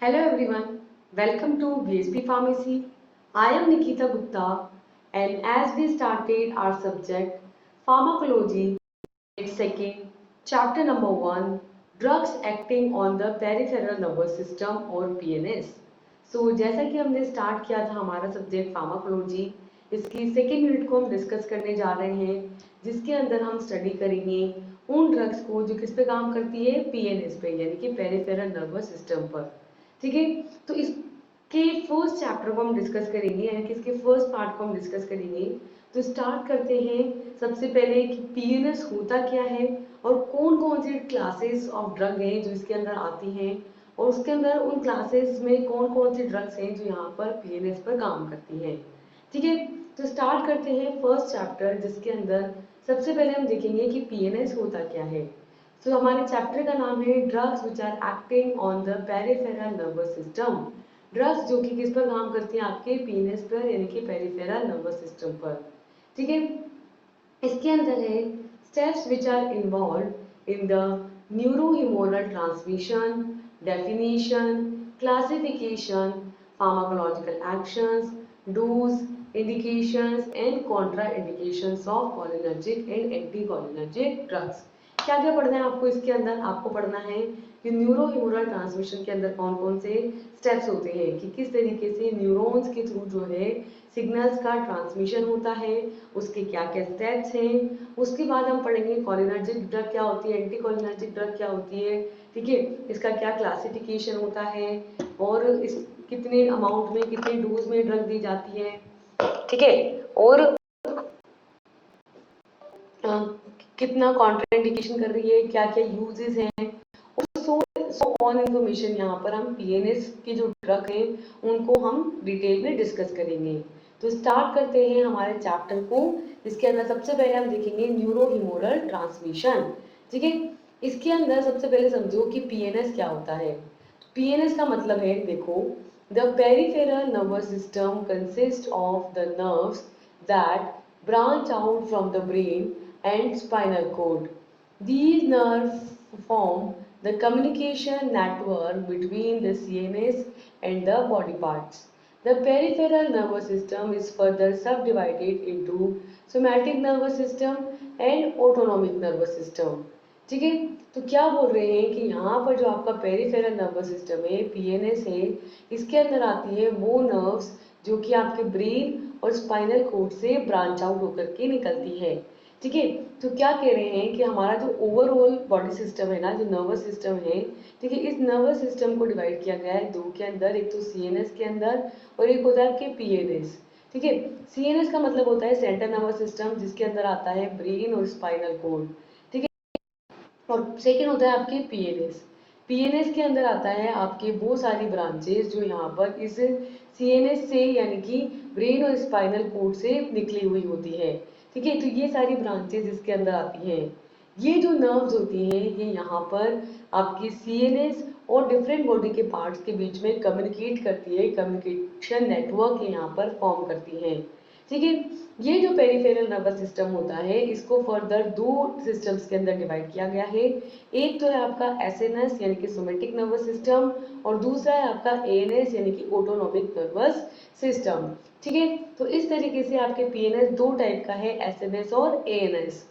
Hello everyone, welcome to BSP Pharmacy. I am Nikita Gupta, and as we started our subject pharmacology, second chapter number 1, drugs acting on the peripheral nervous system or PNS. So जैसा कि हमने start किया था हमारा subject pharmacology, इसकी second unit को हम discuss करने जा रहे हैं, जिसके अंदर हम स्टडी करेंगे उन ड्रग्स को जो किस पे काम करती है, पीएनएस पे, यानी कि पेरिफेरल नर्वस सिस्टम पर। ठीक है, तो इसके फर्स्ट चैप्टर को हम डिस्कस करेंगे, यानी कि इसके फर्स्ट पार्ट को हम डिस्कस करेंगे। तो स्टार्ट करते हैं सबसे पहले कि पीएनएस होता क्या है और कौन कौन सी क्लासेस ऑफ ड्रग हैं जो इसके अंदर आती हैं, और उसके अंदर उन क्लासेस में कौन कौन सी ड्रग्स हैं जो यहाँ पर पीएनएस पर काम करती हैं। ठीक है, तो स्टार्ट करते हैं फर्स्ट चैप्टर, जिसके अंदर सबसे पहले हम देखेंगे कि पीएनएस होता क्या है। तो हमारे चैप्टर का नाम है drugs which are acting on the peripheral nervous system. Drugs जो कि किस पर काम करती हैं, आपके पीएनएस पर, यानी कि पेरिफेरल नर्वस सिस्टम पर। ठीक है, इसके अंदर है steps which are involve in the neurohumoral transmission, definition, classification, pharmacological actions, dose, indications and contraindications of cholinergic and anticholinergic drugs। क्या क्या पढ़ना है आपको इसके अंदर? आपको पढ़ना है कि न्यूरोह्यूमरल ट्रांसमिशन के अंदर कौन कौन से स्टेप्स होते हैं, कि किस तरीके से न्यूरॉन्स के थ्रू जो है सिग्नल्स का ट्रांसमिशन होता है, उसके क्या क्या स्टेप्स हैं। उसके बाद हम पढ़ेंगे कॉलिनर्जिक ड्रग क्या होती है, एंटी कॉलिनर्जिक ड्रग क्या होती है। ठीक है, इसका क्या क्लासिफिकेशन होता है, और इस कितने अमाउंट में, कितने डोज में ड्रग दी जाती है। ठीक है, और कितना कॉन्ट्राइंडिकेशन कर रही है, क्या क्या यूजेस हैं, सो ऑन इन्फॉर्मेशन यहाँ पर हम पीएनएस की जो ड्रग हैं उनको हम डिटेल में डिस्कस करेंगे। तो स्टार्ट करते हैं हमारे चैप्टर को, जिसके अंदर सबसे पहले हम देखेंगे न्यूरोहिमोरल ट्रांसमिशन। ठीक है, इसके अंदर सबसे पहले समझो कि पीएनएस क्या होता है। पीएनएस का मतलब है, देखो, the peripheral nervous system consist of the nerves that branch out from the brain and spinal cord. These nerves form the communication network between the CNS and the body parts. The peripheral nervous system is further subdivided into somatic nervous system and autonomic nervous system। ठीक है, तो क्या बोल रहे हैं कि यहाँ पर जो आपका पेरिफेरल नर्वस सिस्टम है, पीएनएस है, इसके अंदर आती है वो नर्व्स जो कि आपके ब्रेन और स्पाइनल कोड से ब्रांच आउट होकर के निकलती है। ठीक है, तो क्या कह रहे हैं कि हमारा जो ओवरऑल बॉडी सिस्टम है ना, जो नर्वस सिस्टम है, ठीक है, इस नर्वस सिस्टम को डिवाइड किया गया है दो के अंदर, एक तो सीएनएस के अंदर और एक होता है आपके पीएनएस। ठीक है, सीएनएस का मतलब होता है सेंट्रल नर्वस सिस्टम, जिसके अंदर आता है ब्रेन और स्पाइनल कोड। ठीक है, और सेकेंड होता है आपके पीएनएस। पीएनएस के अंदर आता है आपके बहुत सारी ब्रांचेस जो यहाँ पर इस सीएनएस से, यानी कि ब्रेन और स्पाइनल कोड से निकली हुई होती है। ठीक है, तो ये सारी ब्रांचेस इसके अंदर आती हैं। ये जो नर्व्स होती हैं ये यहाँ पर आपकी सीएनएस और डिफरेंट बॉडी के पार्ट्स के बीच में कम्युनिकेट करती है, कम्युनिकेशन नेटवर्क यहाँ पर फॉर्म करती हैं। ठीक है, ये जो पेरिफेरल नर्वस सिस्टम होता है इसको फर्दर दो सिस्टम्स के अंदर डिवाइड किया गया है। एक तो है आपका एसएनएस यानी कि सोमेटिक नर्वस सिस्टम, और दूसरा है आपका एएनएस यानी कि ऑटोनॉमिक नर्वस सिस्टम। ठीक है, तो इस तरीके से आपके पीएनएस दो टाइप का है, एसएनएस और एएनएस।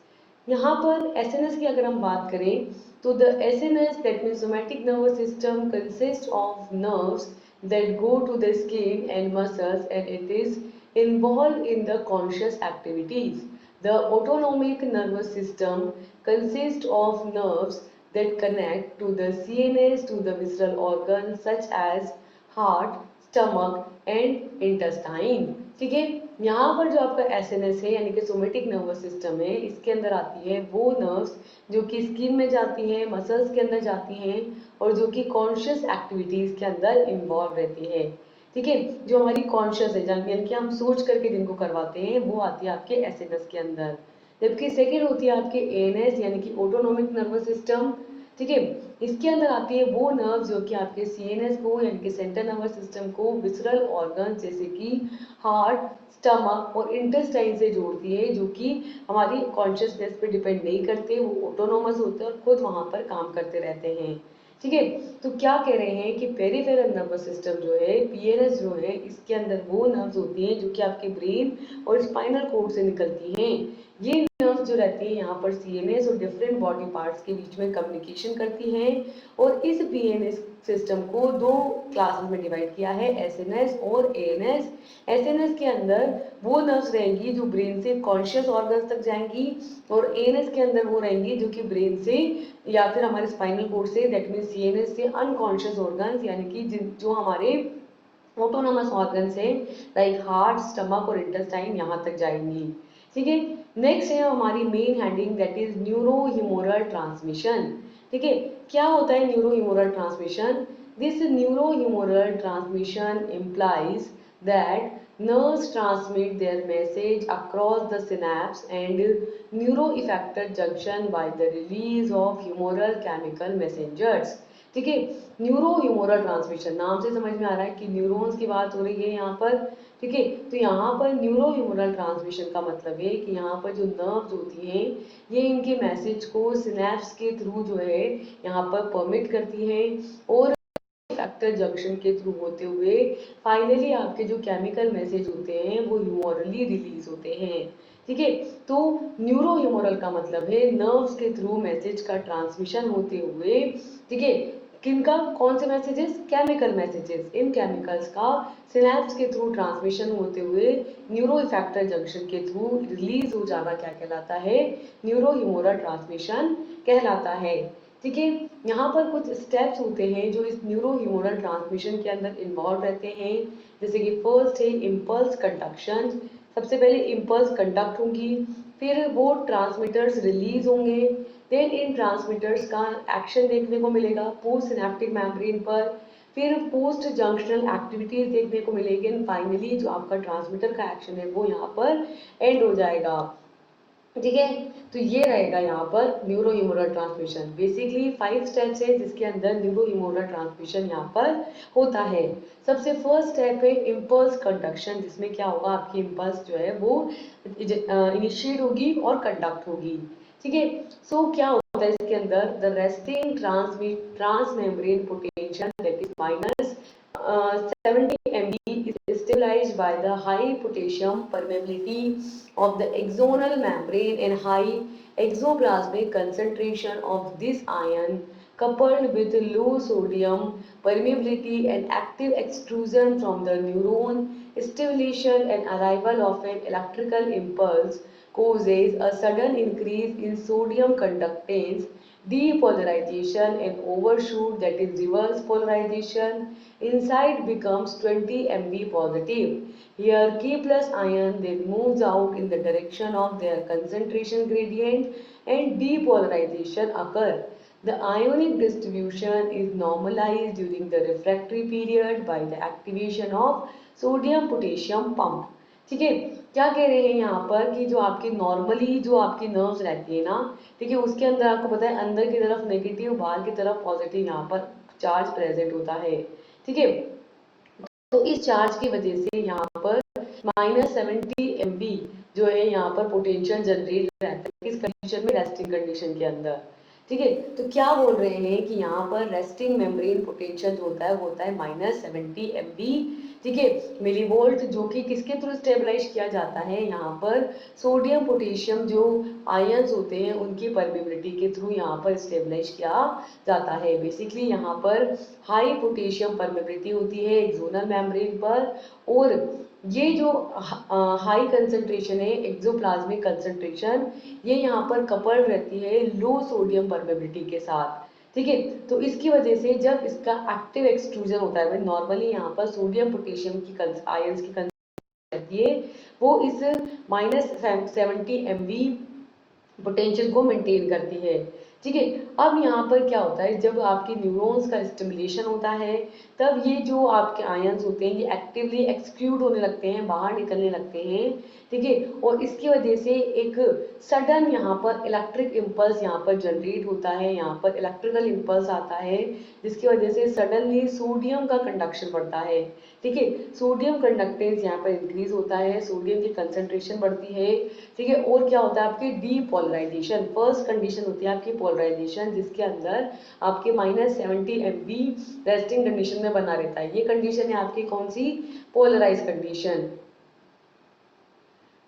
यहाँ पर एसएनएस की अगर हम बात करें तो the SNS that means somatic nervous system consist of nerves that go to the skin and muscles and it is involved in the conscious activities. The autonomic nervous system consists of nerves that connect to the CNS to the visceral organs such as heart, stomach and intestine। ठीक है, यहाँ पर जो आपका SNS है यानी कि somatic nervous system है, इसके अंदर आती है वो नर्व्स जो कि स्किन में जाती हैं, मसल्स के अंदर जाती हैं और जो कि कॉन्शियस एक्टिविटीज के अंदर इन्वॉल्व रहती है। ठीक है, जो हमारी कॉन्शियस है, यानी कि हम सोच करके जिनको करवाते हैं, वो आती है आपके एसएनएस के अंदर। जबकि सेकेंड होती है आपके एएनएस यानी कि ऑटोनॉमिक नर्वस सिस्टम। ठीक है, इसके अंदर आती है वो नर्व जो कि आपके सीएनएस को यानी कि सेंट्रल नर्वस सिस्टम को विसरल ऑर्गन जैसे कि हार्ट, स्टमक और इंटेस्टाइन से जोड़ती है, जो कि हमारी कॉन्शियसनेस पे डिपेंड नहीं करते, वो ऑटोनोमस होते हैं और खुद वहां पर काम करते रहते हैं। ठीक है। तो क्या कह रहे हैं कि पेरिफेरल नर्वस सिस्टम जो है, पीएनएस जो है, इसके अंदर वो नर्व्स होती हैं जो कि आपके ब्रेन और स्पाइनल कोड से निकलती हैं। ये नर्व्स जो रहती है यहाँ पर सीएनएस और डिफरेंट बॉडी पार्ट्स के बीच में कम्युनिकेशन करती हैं। और इस पीएनएस सिस्टम को दो क्लासेस में डिवाइड किया है, एसएनएस और एएनएस। एसएनएस के अंदर वो नर्व्स रहेंगी जो ब्रेन से कॉन्शियस ऑर्गन्स तक जाएंगी, और एएनएस के अंदर वो रहेंगी जो कि ब्रेन से या फिर हमारे स्पाइनल कोड से, दैट मीन सीएनएस से अनकॉन्शियस ऑर्गन्स, यानी कि जो हमारे ऑटोनोमस ऑर्गन्स है, लाइक हार्ट, स्टमक और इंटेस्टाइन, यहाँ तक जाएंगी। ठीक है। नेक्स्ट है हमारी main heading, that is neuro humoral transmission. ठीक है। क्या होता है neuro humoral transmission? This neuro humoral transmission implies that nerves transmit their message across the synapse and neuroeffector junction by the release of humoral chemical messengers। ठीक है। Neuro humoral transmission, नाम से समझ में आ रहा है कि न्यूरॉन्स की बात हो रही है यहाँ पर। ठीक है। तो यहाँ पर न्यूरो ह्यूमोरल ट्रांसमिशन का मतलब है कि यहाँ पर जो नर्व्स होती हैं, ये इनके मैसेज को सिनेप्स के थ्रू जो है यहाँ पर परमिट करती हैं, और फैक्टर जंक्शन के थ्रू होते हुए फाइनली आपके जो केमिकल मैसेज होते हैं वो ह्यूमोरली रिलीज होते हैं। ठीक है। तो न्यूरो ह्यूमोरल का मतलब है नर्व्स के थ्रू मैसेज का ट्रांसमिशन होते हुए। ठीक है। किनका? कौन से मैसेजेस? Chemical messages. इन केमिकल्स का सिनेप्स के थ्रू ट्रांसमिशन होते हुए न्यूरो इफेक्टर जंक्शन के थ्रू रिलीज हो जाना क्या कहलाता है? न्यूरो ह्यूमोरल ट्रांसमिशन कहलाता है। ठीक है। यहाँ पर कुछ स्टेप्स होते हैं जो इस न्यूरो ह्यूमोरल ट्रांसमिशन के अंदर इन्वॉल्व रहते हैं। जैसे कि फर्स्ट है इम्पल्स कंडक्शन। सबसे पहले इम्पल्स कंडक्ट होंगी, फिर वो ट्रांसमीटर्स रिलीज होंगे, देन इन ट्रांसमीटर्स का एक्शन देखने को मिलेगा पोस्ट सिनेप्टिक मेम्ब्रेन पर, फिर पोस्ट जंक्शनल एक्टिविटीज देखने को मिलेगी, एंड फाइनली जो आपका ट्रांसमीटर का एक्शन है वो यहाँ पर एंड हो जाएगा। ठीक है। तो ये रहेगा यहाँ पर neuro humoral transmission. Basically 5 steps है जिसके अंदर न्यूरो ह्यूमोरल ट्रांसमिशन यहाँ पर होता है। सबसे फर्स्ट स्टेप है इम्पल्स कंडक्शन, जिसमें क्या होगा, आपकी इम्पल्स जो है वो इनिशिएट होगी और कंडक्ट होगी। ठीक है। सो क्या होता है इसके अंदर, the resting transmembrane potential that is minus 70 MB is stabilized by the high potassium permeability of the axonal membrane and high exoplasmic concentration of this ion coupled with low sodium permeability and active extrusion from the neuron. Stimulation and arrival of an electrical impulse causes a sudden increase in sodium conductance, depolarization and overshoot, that is reverse polarization. Inside becomes 20 MB positive. Here K plus ion then moves out in the direction of their concentration gradient and depolarization occur. The ionic distribution is normalized during the refractory period by the activation of sodium potassium pump। ठीक है। क्या कह रहे हैं यहाँ पर कि जो आपकी नॉर्मली जो आपकी नर्व्स रहती है ना, ठीक है, उसके अंदर आपको पता है अंदर की तरफ नेगेटिव, बाहर की तरफ पॉजिटिव यहाँ पर चार्ज प्रेजेंट होता है। ठीक है। तो इस चार्ज की वजह से यहाँ पर -70 MB जो है यहाँ पर पोटेंशियल जनरेट रहता है, किस कंडीशन में? रेस्टिंग कंडीशन के अंदर। ठीक है। तो क्या बोल रहे हैं कि यहाँ पर रेस्टिंग मेम्ब्रेन पोटेंशियल जो होता है वो होता है -70 MB। ठीक है, मिलीवोल्ट, जो कि किसके थ्रू स्टेबलाइज किया जाता है? यहाँ पर सोडियम पोटेशियम जो आयंस होते हैं उनकी परमेबिलिटी के थ्रू यहाँ पर स्टेबलाइज किया जाता है। बेसिकली यहाँ पर हाई पोटेशियम परमेबिलिटी होती है एक्सोनल मेम्ब्रेन पर, और ये जो हाई कंसंट्रेशन है एक्सोप्लाज्मिक कंसंट्रेशन, ये यहाँ पर कपल्ड रहती है लो सोडियम परमेबिलिटी के साथ। ठीक है। तो इसकी वजह से जब इसका एक्टिव एक्सट्रूजन होता है, नॉर्मली यहाँ पर सोडियम पोटेशियम की आयंस की रहती है, वो इस -70 MB पोटेंशियल को मेंटेन करती है। ठीक है। अब यहाँ पर क्या होता है, जब आपके न्यूरॉन्स का स्टिमुलेशन होता है तब ये जो आपके आयंस होते हैं ये एक्टिवली एक्सक्लूड होने लगते हैं, बाहर निकलने लगते हैं। ठीक है। और इसकी वजह से एक सडन यहाँ पर इलेक्ट्रिक इम्पल्स यहाँ पर जनरेट होता है, यहाँ पर इलेक्ट्रिकल इम्पल्स आता है जिसकी वजह से सडनली सोडियम का कंडक्शन बढ़ता है। ठीक है। सोडियम कंडक्टेंस यहाँ पर इंक्रीज होता है, सोडियम की कंसंट्रेशन बढ़ती है, ठीक है। और क्या होता है आपकी डीपोलराइजेशन, फर्स्ट कंडीशन होती है आपकी पोलराइजेशन, जिसके अंदर आपके -70 MV रेस्टिंग कंडीशन में बना रहता है। ये कंडीशन है आपकी कौन सी, पोलराइज कंडीशन,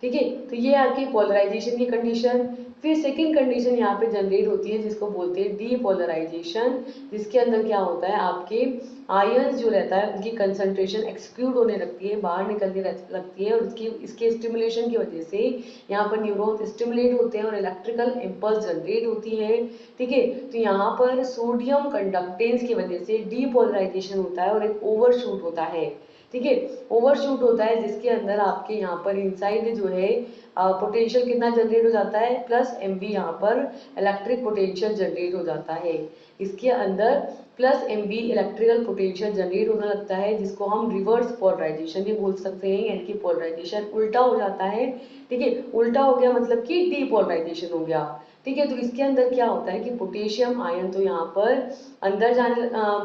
ठीक है। तो ये आपकी पोलराइजेशन की कंडीशन। फिर सेकंड कंडीशन यहाँ पे जनरेट होती है जिसको बोलते हैं डीपोलराइजेशन, जिसके अंदर क्या होता है आपके आयंस जो रहता है उनकी कंसंट्रेशन एक्सक्लूड होने लगती है, बाहर निकलने लगती है, और उसकी इसके स्टिमुलेशन की वजह से यहाँ पर न्यूरॉन स्टिमुलेट होते हैं और इलेक्ट्रिकल इम्पल्स जनरेट होती है, ठीक है। तो यहाँ पर सोडियम कंडक्टेंस की वजह से डीपोलराइजेशन होता है और एक ओवरशूट होता है, ठीक है। ओवरशूट होता है जिसके अंदर आपके यहाँ पर इनसाइड जो है पोटेंशियल कितना जनरेट हो जाता है, +MV यहाँ पर इलेक्ट्रिक पोटेंशियल जनरेट हो जाता है। इसके अंदर +MV इलेक्ट्रिकल पोटेंशियल जनरेट होने लगता है, जिसको हम रिवर्स पोलराइजेशन भी बोल सकते हैं, यानी कि पोलराइजेशन उल्टा हो जाता है, ठीक है। उल्टा हो गया मतलब कि डीपोलराइजेशन हो गया, ठीक है। तो इसके अंदर क्या होता है कि पोटेशियम आयन तो यहाँ पर अंदर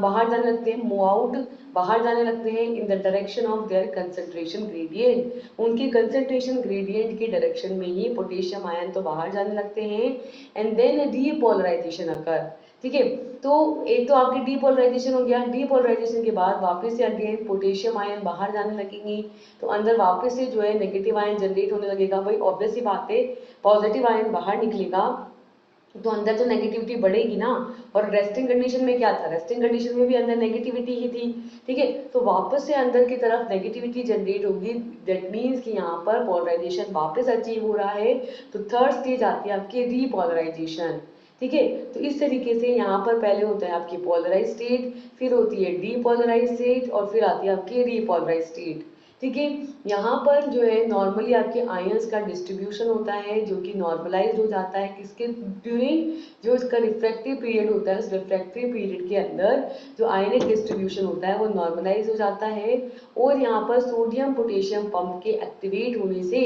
बाहर जाने लगते हैं, मूव आउट, बाहर जाने लगते हैं in the direction of their concentration gradient, उनकी कंसंट्रेशन ग्रेडियंट की डायरेक्शन में ही पोटेशियम आयन तो बाहर जाने लगते हैं, एंड देन डीपोलराइजेशन अकर, ठीक है। तो एक तो आपकी डीपोलराइजेशन हो गया, डीपोलराइजेशन के बाद वापस से अगेन पोटेशियम आयन बाहर जाने लगेंगी, तो अंदर वापस से जो है नेगेटिव आयन जनरेट होने लगेगा, भाई ऑब्वियस सी बात है, पॉजिटिव आयन बाहर निकलेगा तो अंदर तो नेगेटिविटी बढ़ेगी ना। और रेस्टिंग कंडीशन में क्या था, रेस्टिंग कंडीशन में भी अंदर नेगेटिविटी ही थी, ठीक है। तो वापस से अंदर की तरफ नेगेटिविटी जनरेट होगी, दैट मीन्स कि यहाँ पर पोलराइजेशन वापस अचीव हो रहा है। तो थर्ड स्टेज आती है आपकी रीपोलराइजेशन, ठीक है। तो इस तरीके से यहाँ पर पहले होता है आपकी पोलराइज स्टेट, फिर होती है डीपोलराइज स्टेट, और फिर आती है आपकी रीपोलराइज स्टेट, ठीक है। यहाँ पर जो है नॉर्मली आपके आयंस का डिस्ट्रीब्यूशन होता है जो कि नॉर्मलाइज हो जाता है किसके ड्यूरिंग, जो इसका रिफ्रैक्टिव पीरियड होता है, उस रिफ्रैक्टिव पीरियड के अंदर जो आयनिक डिस्ट्रीब्यूशन होता है वो नॉर्मलाइज हो जाता है। और यहाँ पर सोडियम पोटेशियम पंप के एक्टिवेट होने से,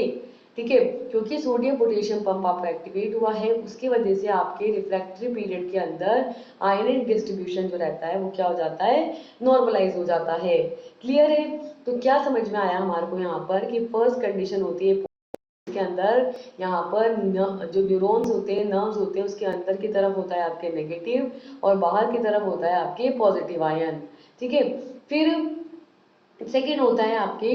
ठीक है, क्योंकि सोडियम पोटेशियम पंप आपका एक्टिवेट हुआ है उसकी वजह से आपके रिफ्रैक्टरी पीरियड के अंदर आयनिक डिस्ट्रीब्यूशन जो रहता है वो क्या हो जाता है, नॉर्मलाइज हो जाता है। क्लियर है। तो क्या समझ में आया हमारे को यहाँ पर कि फर्स्ट कंडीशन होती है के अंदर, यहाँ पर जो न्यूरॉन्स होते हैं, नर्व्स होते हैं, उसके अंदर की तरफ होता है आपके नेगेटिव और बाहर की तरफ होता है आपके पॉजिटिव आयन, ठीक है। फिर सेकेंड होता है आपके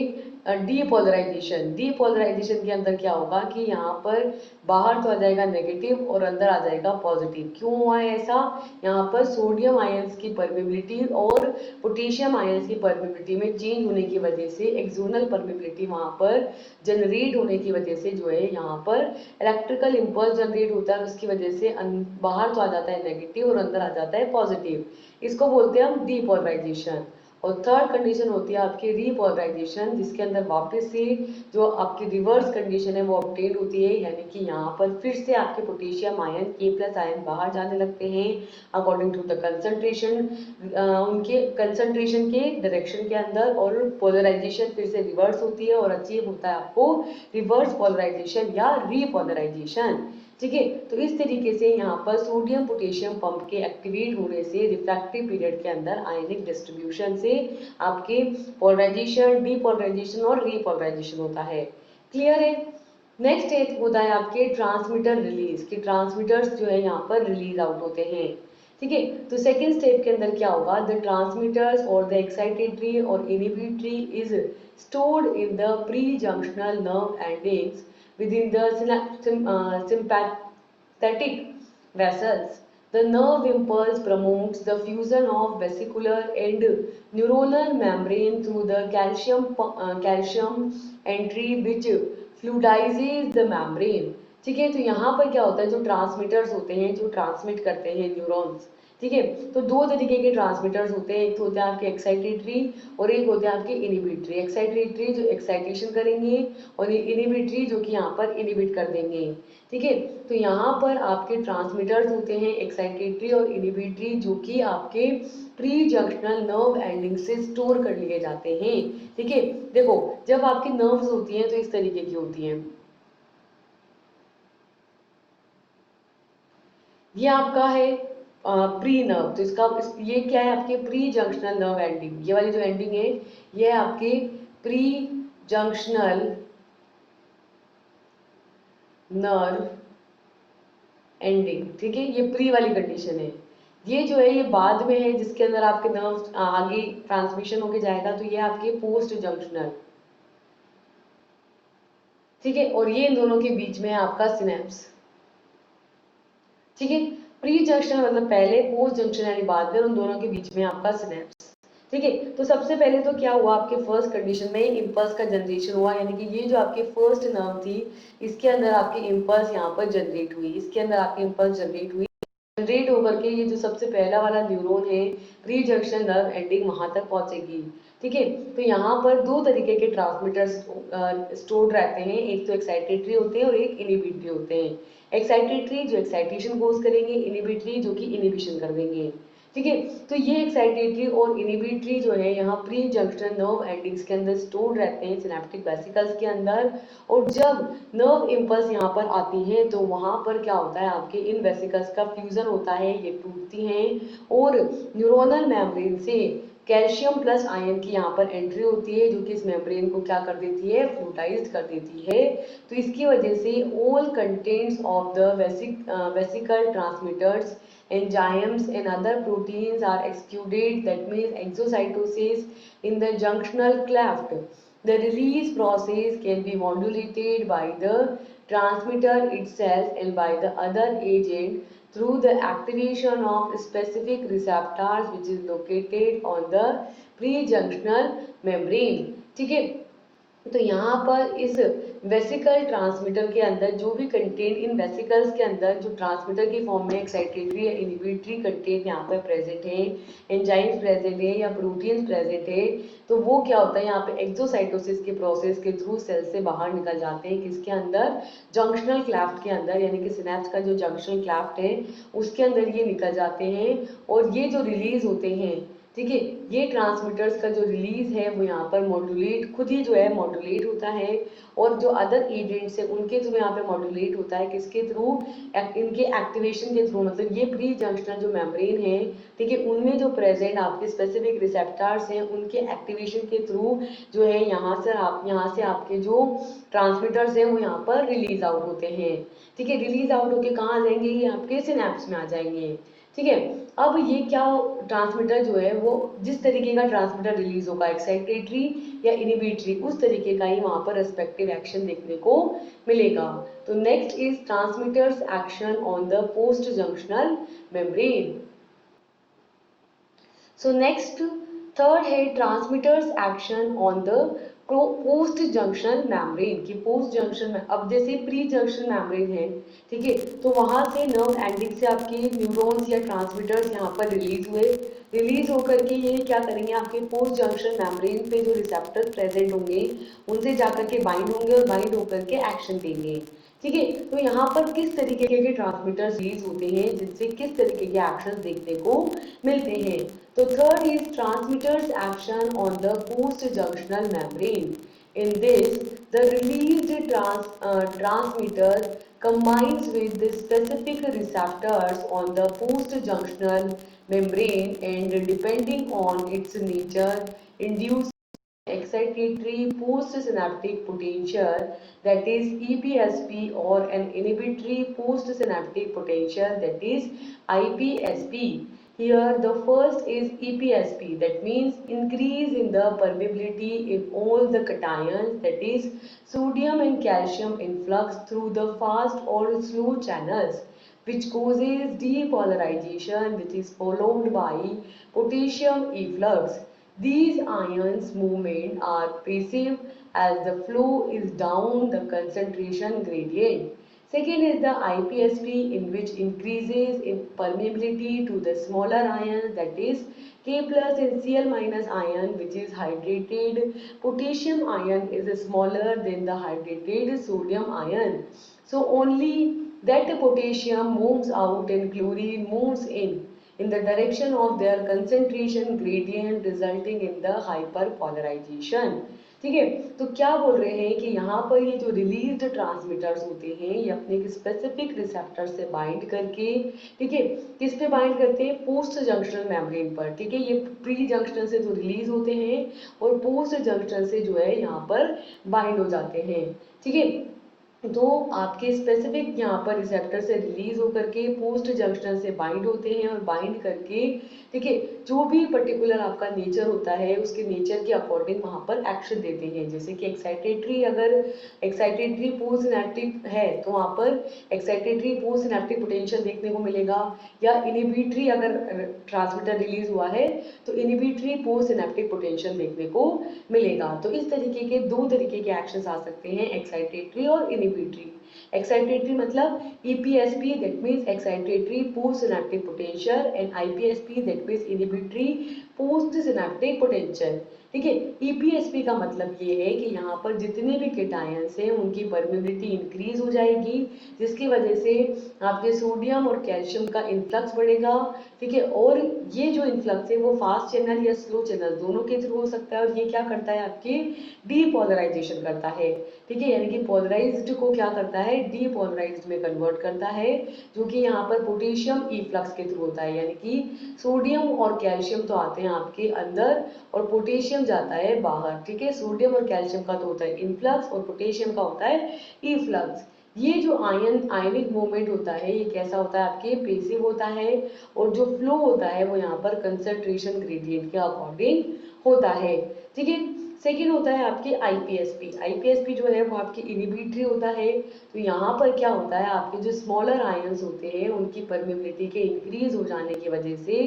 डीपोलराइजेशन, डीपोलराइजेशन के अंदर क्या होगा कि यहाँ पर बाहर तो आ जाएगा नेगेटिव और अंदर आ जाएगा पॉजिटिव। क्यों हुआ है ऐसा, यहाँ पर सोडियम आयंस की परमेबिलिटी और पोटेशियम आयंस की परमेबिलिटी में चेंज होने की वजह से एक्सोनल परमेबिलिटी वहाँ पर जनरेट होने की वजह से जो है यहाँ पर इलेक्ट्रिकल इम्पल्स जनरेट होता है, उसकी वजह से बाहर तो आ जाता है नेगेटिव और अंदर आ जाता है पॉजिटिव, इसको बोलते हैं हम डीपोलराइजेशन। और थर्ड कंडीशन होती है आपकी रीपोलराइजेशन, जिसके अंदर वापस से जो आपकी रिवर्स कंडीशन है वो ऑब्टेन होती है, यानी कि यहाँ पर फिर से आपके पोटेशियम आयन K+ आयन बाहर जाने लगते हैं अकॉर्डिंग टू द कंसंट्रेशन, उनके कंसंट्रेशन के डायरेक्शन के अंदर, और पोलराइजेशन फिर से रिवर्स होती है और अचीव होता है आपको रिवर्स पोलराइजेशन या रीपोलराइजेशन, ठीक है। तो इस तरीके से यहाँ पर सोडियम पोटेशियम पंप के एक्टिवेट होने से रिफ्रैक्टिव पीरियड के अंदर आयनिक डिस्ट्रीब्यूशन से आपके पोलराइजेशन, डीपोलराइजेशन और रीपोलराइजेशन होता है। क्लियर है। नेक्स्ट स्टेज होता है आपके ट्रांसमीटर रिलीज, कि ट्रांसमीटर्स जो है यहाँ पर रिलीज आउट होते हैं, ठीक है। तो सेकेंड स्टेप के अंदर क्या होगा, द ट्रांसमीटर्स और द एक्साइटेटरी और inhibitory is stored in the pre-junctional nerve endings within the sympathetic vessels. The nerve impulse promotes the fusion of vesicular and neuronal membrane through the calcium entry which fluidizes the membrane. ठीक है। तो यहाँ पर क्या होता है, जो transmitters होते हैं जो ट्रांसमिट करते हैं न्यूरॉन्स, ठीक है। तो दो तरीके के ट्रांसमीटर्स होते हैं, एक तो होते हैं आपके एक्साइटेटरी और एक होते हैं आपके इनहिबिटरी। एक्साइटेटरी जो एक्साइटेशन करेंगे और इनहिबिटरी जो कि यहाँ पर इनहिबिट कर देंगे, ठीक है। तो यहाँ पर आपके ट्रांसमीटर्स होते हैं एक्साइटेटरी और इनहिबिटरी जो कि आपके प्री जंक्शनल नर्व एंडिंग से स्टोर कर लिए जाते हैं, ठीक है। देखो जब आपकी नर्व्स होती हैं तो इस तरीके की होती हैं, ये आपका है प्री नर्व, तो ये क्या है आपके प्री जंक्शनल नर्व एंडिंग, ये वाली जो एंडिंग है ये है आपके प्री जंक्शनल नर्व एंडिंग, ठीक है, ये प्री वाली कंडीशन है। ये जो है ये बाद में है जिसके अंदर आपके नर्व आगे ट्रांसमिशन होके जाएगा, तो ये आपके पोस्ट जंक्शनल, ठीक है, और ये इन दोनों के बीच में है आपका सिनेप्स, ठीक है। प्री जंक्शन मतलब पहले, पोस्ट जंक्शन यानी बाद में, उन दोनों के बीच में आपका सिनेप्स, ठीक है। तो सबसे पहले तो क्या हुआ आपके फर्स्ट कंडीशन में इम्पल्स का जनरेशन हुआ, यानी कि ये जो आपके फर्स्ट नर्व थी इसके अंदर आपकी इम्पल्स यहाँ पर जनरेट हुई, इसके अंदर आपकी इम्पल्स जनरेट हुई, जनरेट होकर के ये जो सबसे पहला वाला न्यूरॉन है प्री जंक्शन नर्व एंडिंग वहां तक पहुंचेगी, ठीक है। तो यहाँ पर दो तरीके के ट्रांसमीटर्स स्टोर्ड रहते हैं, एक तो एक्साइटेटरी होते हैं और एक इनिबिटरी होते हैं। एक्साइटेटरी जो एक्साइटेशन कोज करेंगे, इनिबिटरी जो कि इनिबिशन कर देंगे, ठीक है। तो ये एक्साइटेटरी और इनिबिटरी जो है यहाँ प्री जंक्शन नर्व एंडिंग्स के अंदर स्टोर्ड रहते हैं सिनेप्टिक वेसिकल्स के अंदर, और जब नर्व इम्पल्स यहाँ पर आती हैं तो वहाँ पर क्या होता है आपके इन वेसिकल्स का फ्यूजन होता है, ये टूटती हैं और न्यूरोनल मेम्ब्रेन से कैल्शियम प्लस आयन की यहाँ पर एंट्री होती है जो कि इस मेम्ब्रेन को क्या कर देती है, फ्लूटाइज्ड कर देती है। तो इसकी वजह से all contents of the vesicle transmitters enzymes and other proteins are excreted, that means exocytosis in the junctional cleft. The release process can be modulated by the transmitter itself and by the other agent through the activation of specific receptors which is located on the prejunctional membrane, ठीक है। तो यहाँ पर इस vesicle transmitter के अंदर जो भी कंटेंट, इन वेसिकल्स के अंदर जो ट्रांसमीटर की फॉर्म में एक्साइटेटरी या इनिबिटरी कंटेंट यहाँ पर प्रेजेंट है, एंजाइम्स प्रेजेंट है या प्रोटीन्स प्रेजेंट है, तो वो क्या होता है यहाँ पे एक्सोसाइटोसिस के प्रोसेस के थ्रू सेल से बाहर निकल जाते हैं, किसके अंदर, जंक्शनल क्लैफ्ट के अंदर, यानी कि सिनेप्स का जो जंक्शनल क्लैफ्ट है उसके अंदर ये निकल जाते हैं। और ये जो रिलीज होते हैं, ठीक है, ये ट्रांसमीटर्स का जो रिलीज है वो यहाँ पर मॉड्यूलेट, खुद ही जो है मॉड्यूलेट होता है, और जो अदर एजेंट्स है उनके थ्रू यहाँ पे मॉड्यूलेट होता है, किसके थ्रू, इनके एक्टिवेशन के थ्रू, मतलब ये प्री जंक्शनल जो मेम्ब्रेन है, ठीक है, उनमें जो प्रेजेंट आपके स्पेसिफिक रिसेप्टर्स हैं उनके एक्टिवेशन के थ्रू जो है यहाँ से आपके जो ट्रांसमीटर्स हैं वो यहाँ पर रिलीज आउट होते हैं, ठीक है। रिलीज आउट होके कहाँ आ जाएंगे, ये आपके सिनेप्स में आ जाएंगे, ठीक है। अब ये क्या ट्रांसमीटर जो है वो जिस तरीके का ट्रांसमीटर रिलीज होगा, एक्साइटेटरी या इनिबिटरी, उस तरीके का ही वहां पर रेस्पेक्टिव एक्शन देखने को मिलेगा। तो next is transmitters action on the post junctional membrane. So next third है transmitters action on the post junction membrane, की पोस्ट जंक्शन में, अब जैसे प्री जंक्शन मेम्ब्रेन है, ठीक है, तो वहां से नर्व एंडिंग से आपके न्यूरॉन्स या ट्रांसमीटर्स यहाँ पर रिलीज हुए, रिलीज होकर के ये क्या करेंगे, आपके पोस्ट जंक्शन मेम्ब्रेन पे जो रिसेप्टर्स प्रेजेंट होंगे उनसे जाकर के बाइंड होंगे और बाइंड होकर के एक्शन देंगे, ठीक है। तो यहाँ पर किस तरीके के ट्रांसमीटर्स रिलीज होते हैं जिनसे किस तरीके के एक्शन देखने को मिलते हैं। तो third is transmitters action on the post junctional membrane. In this, the released transmitter combines with the specific receptors on the post-junctional membrane and depending on its nature, induce excitatory postsynaptic potential, that is EPSP, or an inhibitory postsynaptic potential, that is IPSP. Here the first is EPSP, that means increase in the permeability in all the cations, that is sodium and calcium influx through the fast or slow channels, which causes depolarization, which is followed by potassium efflux. These ions movement are passive as the flow is down the concentration gradient. Second is the IPSP, in which increases in permeability to the smaller ions, that is K plus and Cl minus ion, which is hydrated. Potassium ion is smaller than the hydrated sodium ion. So only that potassium moves out and chlorine moves in the direction of their concentration gradient, resulting in the hyperpolarization. ठीक है। तो क्या बोल रहे हैं कि यहाँ पर ये जो रिलीज्ड ट्रांसमीटर्स होते हैं ये अपने स्पेसिफिक रिसेप्टर से बाइंड करके, ठीक है, किस पे बाइंड करते हैं, पोस्ट जंक्शनल मेम्ब्रेन पर, ठीक है। ये प्री जंक्शन से जो रिलीज होते हैं और पोस्ट जंक्शन से जो है यहाँ पर बाइंड हो जाते हैं, ठीक है। तो आपके स्पेसिफिक यहाँ पर रिसेप्टर से रिलीज होकर के पोस्ट जंक्शन से बाइंड होते हैं और बाइंड करके, ठीक है, जो भी पर्टिकुलर आपका नेचर होता है उसके नेचर के अकॉर्डिंग वहां पर एक्शन देते हैं। जैसे कि एक्साइटेटरी, अगर एक्साइटेटरी पोस्ट सिनेप्टिक है तो वहां पर एक्साइटेटरी पोस्ट सिनेप्टिक पोटेंशियल देखने को मिलेगा, या इनिबिटरी अगर ट्रांसमीटर रिलीज हुआ है तो इनिबिटरी पोस्ट सिनेप्टिक पोटेंशियल देखने को मिलेगा। तो इस तरीके के दो तरीके के एक्शंस आ सकते हैं, एक्साइटेटरी और इनिबिटरी। एक्साइटेटरी मतलब EPSP, that means excitatory postsynaptic potential, and IPSP, that means inhibitory postsynaptic potential, ठीक है। EPSP का मतलब ये है कि यहाँ पर जितने भी केटायंस हैं उनकी परमेबिलिटी इंक्रीज हो जाएगी, जिसकी वजह से आपके सोडियम और कैल्शियम का इन्फ्लक्स बढ़ेगा, ठीक है। और ये जो इन्फ्लक्स है वो फास्ट चैनल या स्लो चैनल दोनों के थ्रू हो सकता है, और ये क्या करता है, आपकी डीपोलराइजेशन करता है, ठीक है। यानी कि पोलराइज्ड को क्या करता है, डीपोलराइज्ड में कन्वर्ट करता है, जो कि यहाँ पर पोटेशियम इफ्लक्स के थ्रू होता है। यानी कि सोडियम और कैल्शियम तो आते हैं आपके अंदर और पोटेशियम जाता है बाहर, ठीक है। सोडियम और कैल्शियम का तो होता है इनफ्लक्स और पोटेशियम का होता है इफ्लक्स। ये जो आयनिक मूवमेंट होता है ये कैसा होता है, आपके पेसिव होता है, और जो फ्लो होता है वो यहाँ पर कंसंट्रेशन ग्रेडियंट के अकॉर्डिंग होता है, ठीक है। सेकेंड होता है आपके आईपीएसपी। आईपीएसपी जो है वो आपकी इनिबिटरी होता है। तो यहाँ पर क्या होता है, आपके जो स्मॉलर आयंस होते हैं उनकी परमेबिलिटी के इंक्रीज हो जाने की वजह से,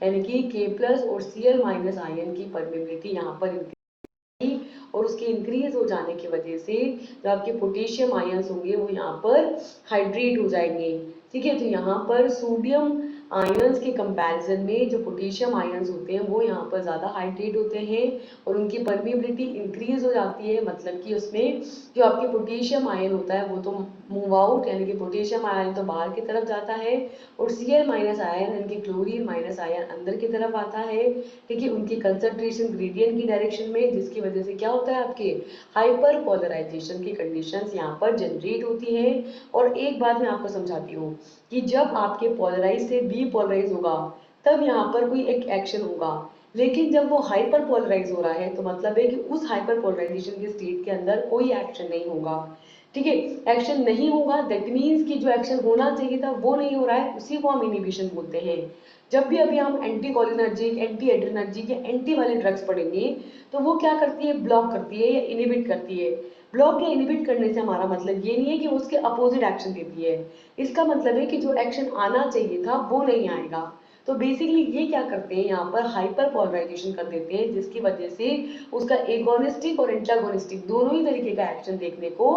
यानी कि K+ और Cl- आयन की परमेबिलिटी यहाँ पर इंक्रीज, और उसके इंक्रीज हो जाने की वजह से जो आपके पोटेशियम आयंस होंगे वो यहाँ पर हाइड्रेट हो जाएंगे, ठीक है। तो यहाँ पर सोडियम आयंस के कंपैरिजन में जो पोटेशियम आयंस होते हैं वो यहाँ पर ज़्यादा हाइड्रेट होते हैं और उनकी परमिबिलिटी इंक्रीज हो जाती है। मतलब कि उसमें जो आपके पोटेशियम आयन होता है वो तो मूव आउट, यानी कि पोटेशियम आयन तो बाहर की तरफ जाता है, और Cl- आयन यानी कि क्लोरीन माइनस आयन अंदर की तरफ आता है, ठीक है, उनकी कंसंट्रेशन ग्रेडियंट की डायरेक्शन में, जिसकी वजह से क्या होता है, आपके हाइपर पोलराइजेशन की कंडीशंस यहाँ पर जनरेट होती है। और एक बात मैं आपको समझाती हूँ कि जब आपके पोलराइज से डीपोलराइज होगा तब यहाँ पर कोई एक एक्शन होगा, लेकिन जब वो हाइपर पोलराइज हो रहा है तो मतलब है कि उस हाइपर पोलराइजेशन के स्टेट के अंदर कोई एक्शन नहीं होगा, ठीक है। एक्शन नहीं होगा दैट मीन्स कि जो एक्शन होना चाहिए था वो नहीं हो रहा है, उसी को हम इनिबिशन बोलते हैं। जब भी अभी हम एंटी कोलिनर्जिक, एंटी एड्रेनर्जिक या एंटी वाले ड्रग्स पढ़ेंगे तो वो क्या करती है, ब्लॉक करती है या इनिबिट करती है। ब्लॉक या इनिबिट करने से हमारा मतलब ये नहीं है कि वो उसके अपोजिट एक्शन देती है, इसका मतलब है कि जो एक्शन आना चाहिए था वो नहीं आएगा। तो बेसिकली ये क्या करते हैं, यहाँ पर हाइपर पोलराइजेशन कर देते हैं, जिसकी वजह से उसका एगोनिस्टिक और एंटागोनिस्टिक दोनों ही तरीके का एक्शन देखने को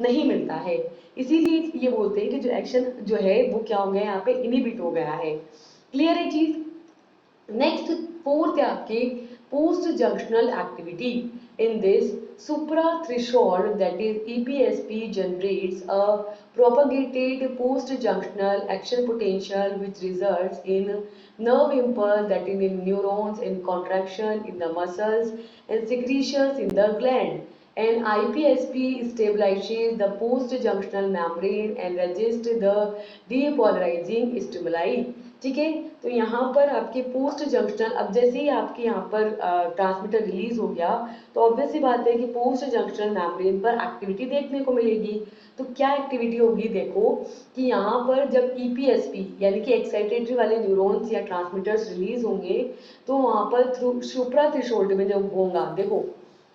नहीं मिलता है। इसीलिए ये बोलते हैं कि जो एक्शन जो है वो क्या हो गया, यहाँ पे इनिबिट हो गया है। क्लियर है चीज। नेक्स्ट फोर्थ है आपके post junctional activity. In this suprathreshold, that is EPSP, generates a propagated post-junctional action potential which results in nerve impulse, that is in neurons, in contraction in the muscles and secretions in the gland. And IPSP stabilizes the post-junctional membrane and resists the depolarizing stimuli, ठीक है। तो यहाँ पर आपके post junctional, अब जैसे ही आपके यहाँ पर ट्रांसमीटर रिलीज हो गया तो ऑब्वियस सी बात है कि पोस्ट जंक्शनल मेम्ब्रेन पर एक्टिविटी देखने को मिलेगी। तो क्या एक्टिविटी होगी, देखो कि यहाँ पर जब EPSP यानी कि एक्साइटेटरी वाले न्यूरॉन्स या ट्रांसमीटर्स रिलीज होंगे तो वहाँ पर थ्रू सुप्रा थ्रेशोल्ड में जब होगा, देखो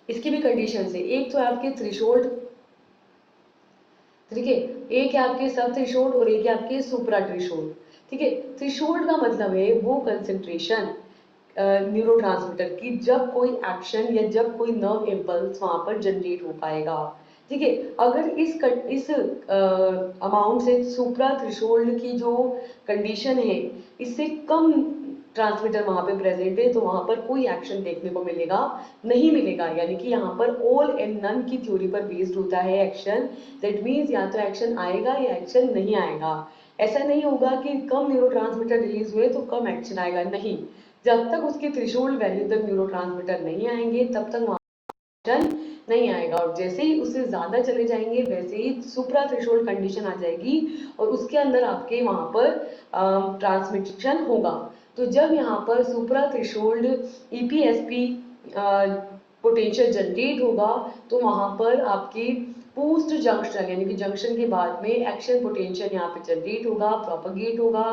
इसकी भी कंडीशन है, एक तो आपके थ्रेशोल्ड, ठीक है, एक है आपके सब थ्रेशोल्ड और एक है आपके सुप्रा थ्रेशोल्ड, ठीक है। थ्रेशोल्ड का मतलब है वो कंसेंट्रेशन न्यूरोट्रांसमीटर की जब कोई एक्शन या जब कोई नर्व इम्पल्स वहां पर जनरेट हो पाएगा, ठीक है। अगर इस अमाउंट से सुप्रा थ्रेशोल्ड की जो कंडीशन है इससे कम ट्रांसमीटर वहां पे प्रेजेंट है तो वहां पर कोई एक्शन देखने को मिलेगा नहीं मिलेगा, यानी कि यहाँ पर ऑल एंड नन की थ्योरी पर बेस्ड होता है एक्शन। दैट मीन्स या तो एक्शन आएगा या एक्शन नहीं आएगा। ऐसा नहीं होगा कि कम न्यूरोट्रांसमीटर रिलीज हुए तो कम एक्शन आएगा, नहीं, जब तक उसकी थ्रेशोल्ड वैल्यू तक न्यूरोट्रांसमीटर नहीं आएंगे तब तक एक्शन नहीं आएगा, और जैसे ही उससे ज्यादा चले जाएंगे वैसे ही सुप्रा थ्रेशोल्ड कंडीशन आ जाएगी और उसके अंदर आपके वहां पर ट्रांसमिशन होगा। तो जब यहाँ पर सुप्रा थ्रेशोल्ड ईपीएसपी पोटेंशियल जनरेट होगा तो वहां पर आपकी पोस्ट जंक्शन यानी कि जंक्शन के बाद में एक्शन पोटेंशियल यहाँ पे जनरेट होगा, प्रोपगेट होगा,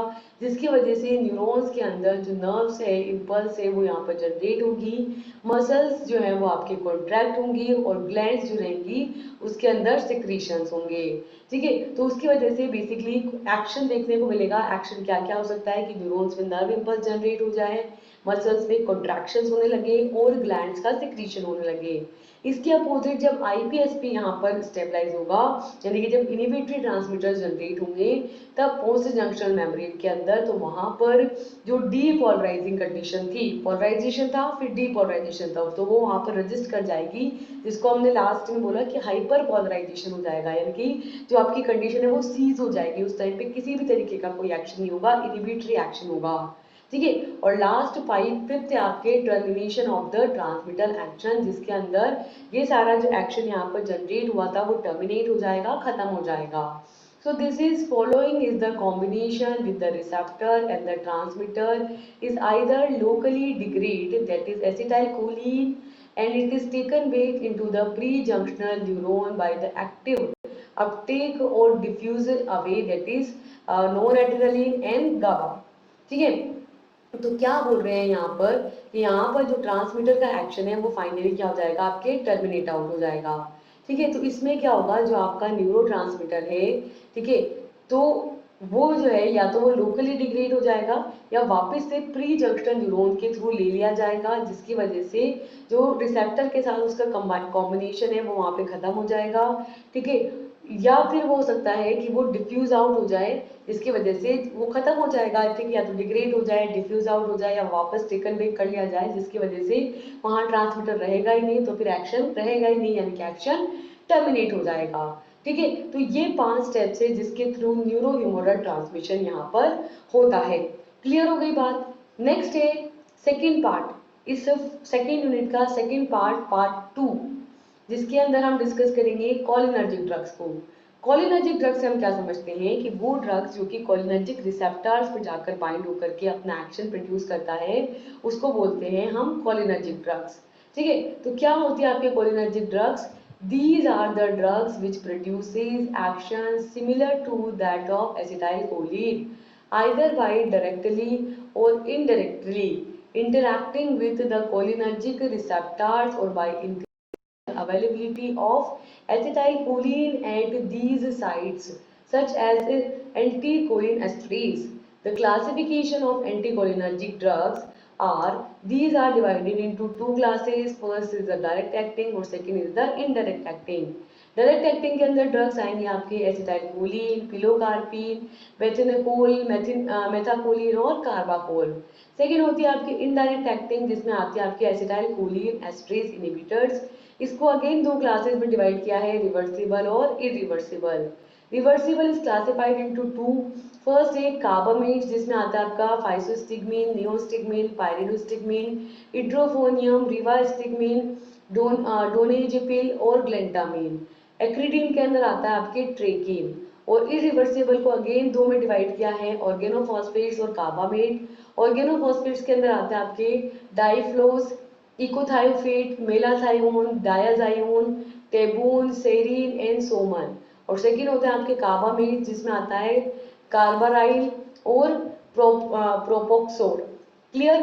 जिसकी वजह से न्यूरॉन्स के अंदर जो नर्व्स है, इम्पल्स है, वो यहाँ पर जनरेट होगी, मसल्स जो है वो आपके कॉन्ट्रैक्ट होंगी और ग्लैंड्स जो रहेंगी उसके अंदर सिक्रीशंस होंगे। ठीक है, तो उसकी वजह से बेसिकली एक्शन देखने को मिलेगा। एक्शन क्या क्या हो सकता है कि न्यूरॉन्स में नर्व इम्पल्स जनरेट हो जाए, मसल्स में कॉन्ट्रैक्शंस होने लगे और ग्लैंड्स का सिक्रीशन होने लगे। इसके अपोजिट जब आईपीएसपी यहाँ पर स्टेबलाइज होगा यानी कि जब इनिबिटरी ट्रांसमीटर जनरेट होंगे तब पोस्ट जंक्शनल मेम्ब्रेन के अंदर, तो वहां पर जो डीपोलराइजिंग कंडीशन थी, पोलराइजेशन था फिर डीपोलराइजेशन था, तो वो वहां पर रजिस्ट कर जाएगी, जिसको हमने लास्ट में बोला कि हाइपर पोलराइजेशन हो जाएगा, यानी कि जो आपकी कंडीशन है वो सीज हो जाएगी। उस टाइम पे किसी भी तरीके का कोई एक्शन नहीं होगा, इनिबिटरी एक्शन होगा। ठीक है, और लास्ट फिफ्थ है आपके termination of the transmitter action, जिसके अंदर ये सारा जो एक्शन यहाँ पर जनरेट हुआ था वो टर्मिनेट हो जाएगा, खत्म हो जाएगा। So this is following is the combination with the receptor and the transmitter is either locally degrade, that is acetylcholine, and it is taken back into the pre-junctional neuron by the active uptake or diffuse away, that is noradrenaline and GABA। ठीक है, तो क्या बोल रहे हैं यहाँ पर कि यहाँ पर जो ट्रांसमीटर का एक्शन है वो फाइनली क्या हो जाएगा, आपके टर्मिनेट आउट हो जाएगा। ठीक है, तो इसमें क्या होगा, जो आपका न्यूरो ट्रांसमीटर है, ठीक है, तो वो जो है या तो वो लोकली डिग्रेड हो जाएगा या वापस से प्री जंक्शन न्यूरॉन के थ्रू ले लिया जाएगा, जिसकी वजह से जो रिसेप्टर के साथ उसका कॉम्बिनेशन है वो वहां पे खत्म हो जाएगा। ठीक है, या फिर वो हो सकता है कि वो डिफ्यूज आउट हो जाए, जिसकी वजह से वो खत्म हो जाएगा। ठीक है, या तो डिग्रेड हो जाए, डिफ्यूज आउट हो जाए, या वापस टेकन बैक कर लिया जाए, जिसकी वजह से वहां ट्रांसमीटर रहेगा ही नहीं, तो फिर एक्शन रहेगा ही नहीं, यानी कि एक्शन टर्मिनेट हो जाएगा। ठीक है, तो ये 5 स्टेप्स है जिसके थ्रू न्यूरो ह्यूमरल ट्रांसमिशन यहाँ पर होता है। क्लियर हो गई बात। नेक्स्ट है सेकेंड पार्ट, इस सेकेंड यूनिट का सेकेंड पार्ट, पार्ट 2, जिसके अंदर हम डिस्कस करेंगे कोलिनर्जिक ड्रग्स को। कोलिनर्जिक ड्रग्स से हम क्या समझते हैं कि वो ड्रग्स जो कि कोलिनर्जिक रिसेप्टर्स पर जाकर बाइंड होकर के अपना एक्शन प्रोड्यूस करता है, उसको बोलते हैं हम कोलिनर्जिक ड्रग्स। ठीक है, तो क्या होती है आपके cholinergic drugs? These are the drugs which produces action similar to that of acetylcholine, either by directly or indirectly interacting with the cholinergic receptors or by availability of acetylcholine at these sites, such as anticholinesterase. The classification of anticholinergic drugs are, these are divided into two classes. First is the direct acting और second is the indirect acting. Direct acting के अंदर drugs आएंगे आपके acetylcholine, pilocarpine, बेथेनकोल, methacholine और carbachol. Second होती है आपकी indirect acting, जिसमें आती है आपकी एसिटाइलकोलिन एस्ट्रेस इनहिबिटर्स। इसको अगेन दो क्लासेस में डिवाइड किया है, रिवर्सिबल और irreversible. Reversible is classified into two. First है कार्बामेट, जिसमें आता है आपका फाइसोस्टिग्मीन, नियोस्टिग्मीन, पायरिडोस्टिग्मीन, इड्रोफोनियम, रिवास्टिग्मीन, डोनेजिपिल और ग्लेंटामीन। एक्रीडीन के अंदर आता है आपके ट्रेकीन। और इरिवर्सिबल को अगेन दो में डिवाइड किया है, ऑर्गेनोफॉस्फेट्स और कार्बामेट। ऑर्गेनोफॉस्फेट्स के अंदर आते हैं आपके डाइफ्लोस, इकोथायोफेट, मेलाथायोन, डायाजायोन, टेबून, सेरीन एंड सोमन। और सेकेंड होता है आपके कार्बामेट, जिसमें आता है कार्बाराइल और प्रोपोक्सोर। क्लियर?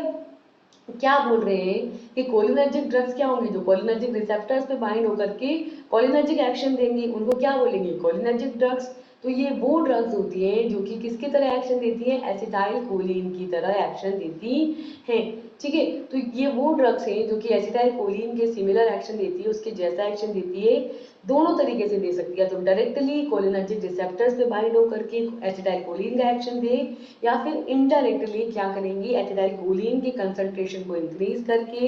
क्या बोल रहे हैं कि कोलिनर्जिक ड्रग्स क्या होंगी, जो कोलिनर्जिक रिसेप्टर्स पे बाइंड होकर के कोलिनर्जिक एक्शन देंगी, उनको क्या बोलेंगे, कोलिनर्जिक ड्रग्स। तो ये वो ड्रग्स होती हैं जो कि किसकी तरह एक्शन देती हैं, एसिटाइलकोलिन की तरह एक्शन देती हैं। ठीक है, तो ये वो ड्रग्स हैं जो कि एसिटाइलकोलिन के सिमिलर एक्शन देती है, उसके जैसा एक्शन देती है, दोनों तरीके से दे सकती है। तो डायरेक्टली कोलिनर्जिक रिसेप्टर्स पे बाइंड होकर के एसिटाइलकोलिन का एक्शन दे, या फिर इनडायरेक्टली क्या करेंगी, एसिटाइलकोलिन की कंसंट्रेशन को इंक्रीज करके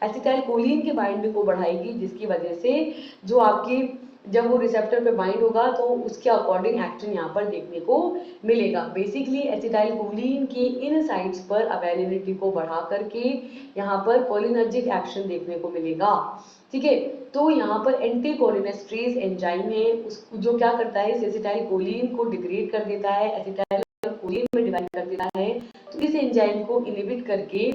एसिटाइलकोलिन के बाइंडिंग को बढ़ाएगी, जिसकी वजह से जो आपकी जब वो रिसेप्टर पे बाइंड होगा तो उसके अकॉर्डिंग एक्शन यहाँ पर देखने को मिलेगा। बेसिकली एसिटाइलकोलिन की इन साइट्स पर अवेलेबिलिटी को बढ़ा करके यहाँ पर कोलिनर्जिक एक्शन देखने को मिलेगा। ठीक है, तो यहाँ पर एंटीकोलिनेस्ट्रेज एंजाइम है, जो क्या करता है, इस एसिटाइल कोलिन को डिग्रेड कर देता है, एसिटाइल कोलिन में डिवाइड कर देता है। तो इस एंजाइम को इनहिबिट करके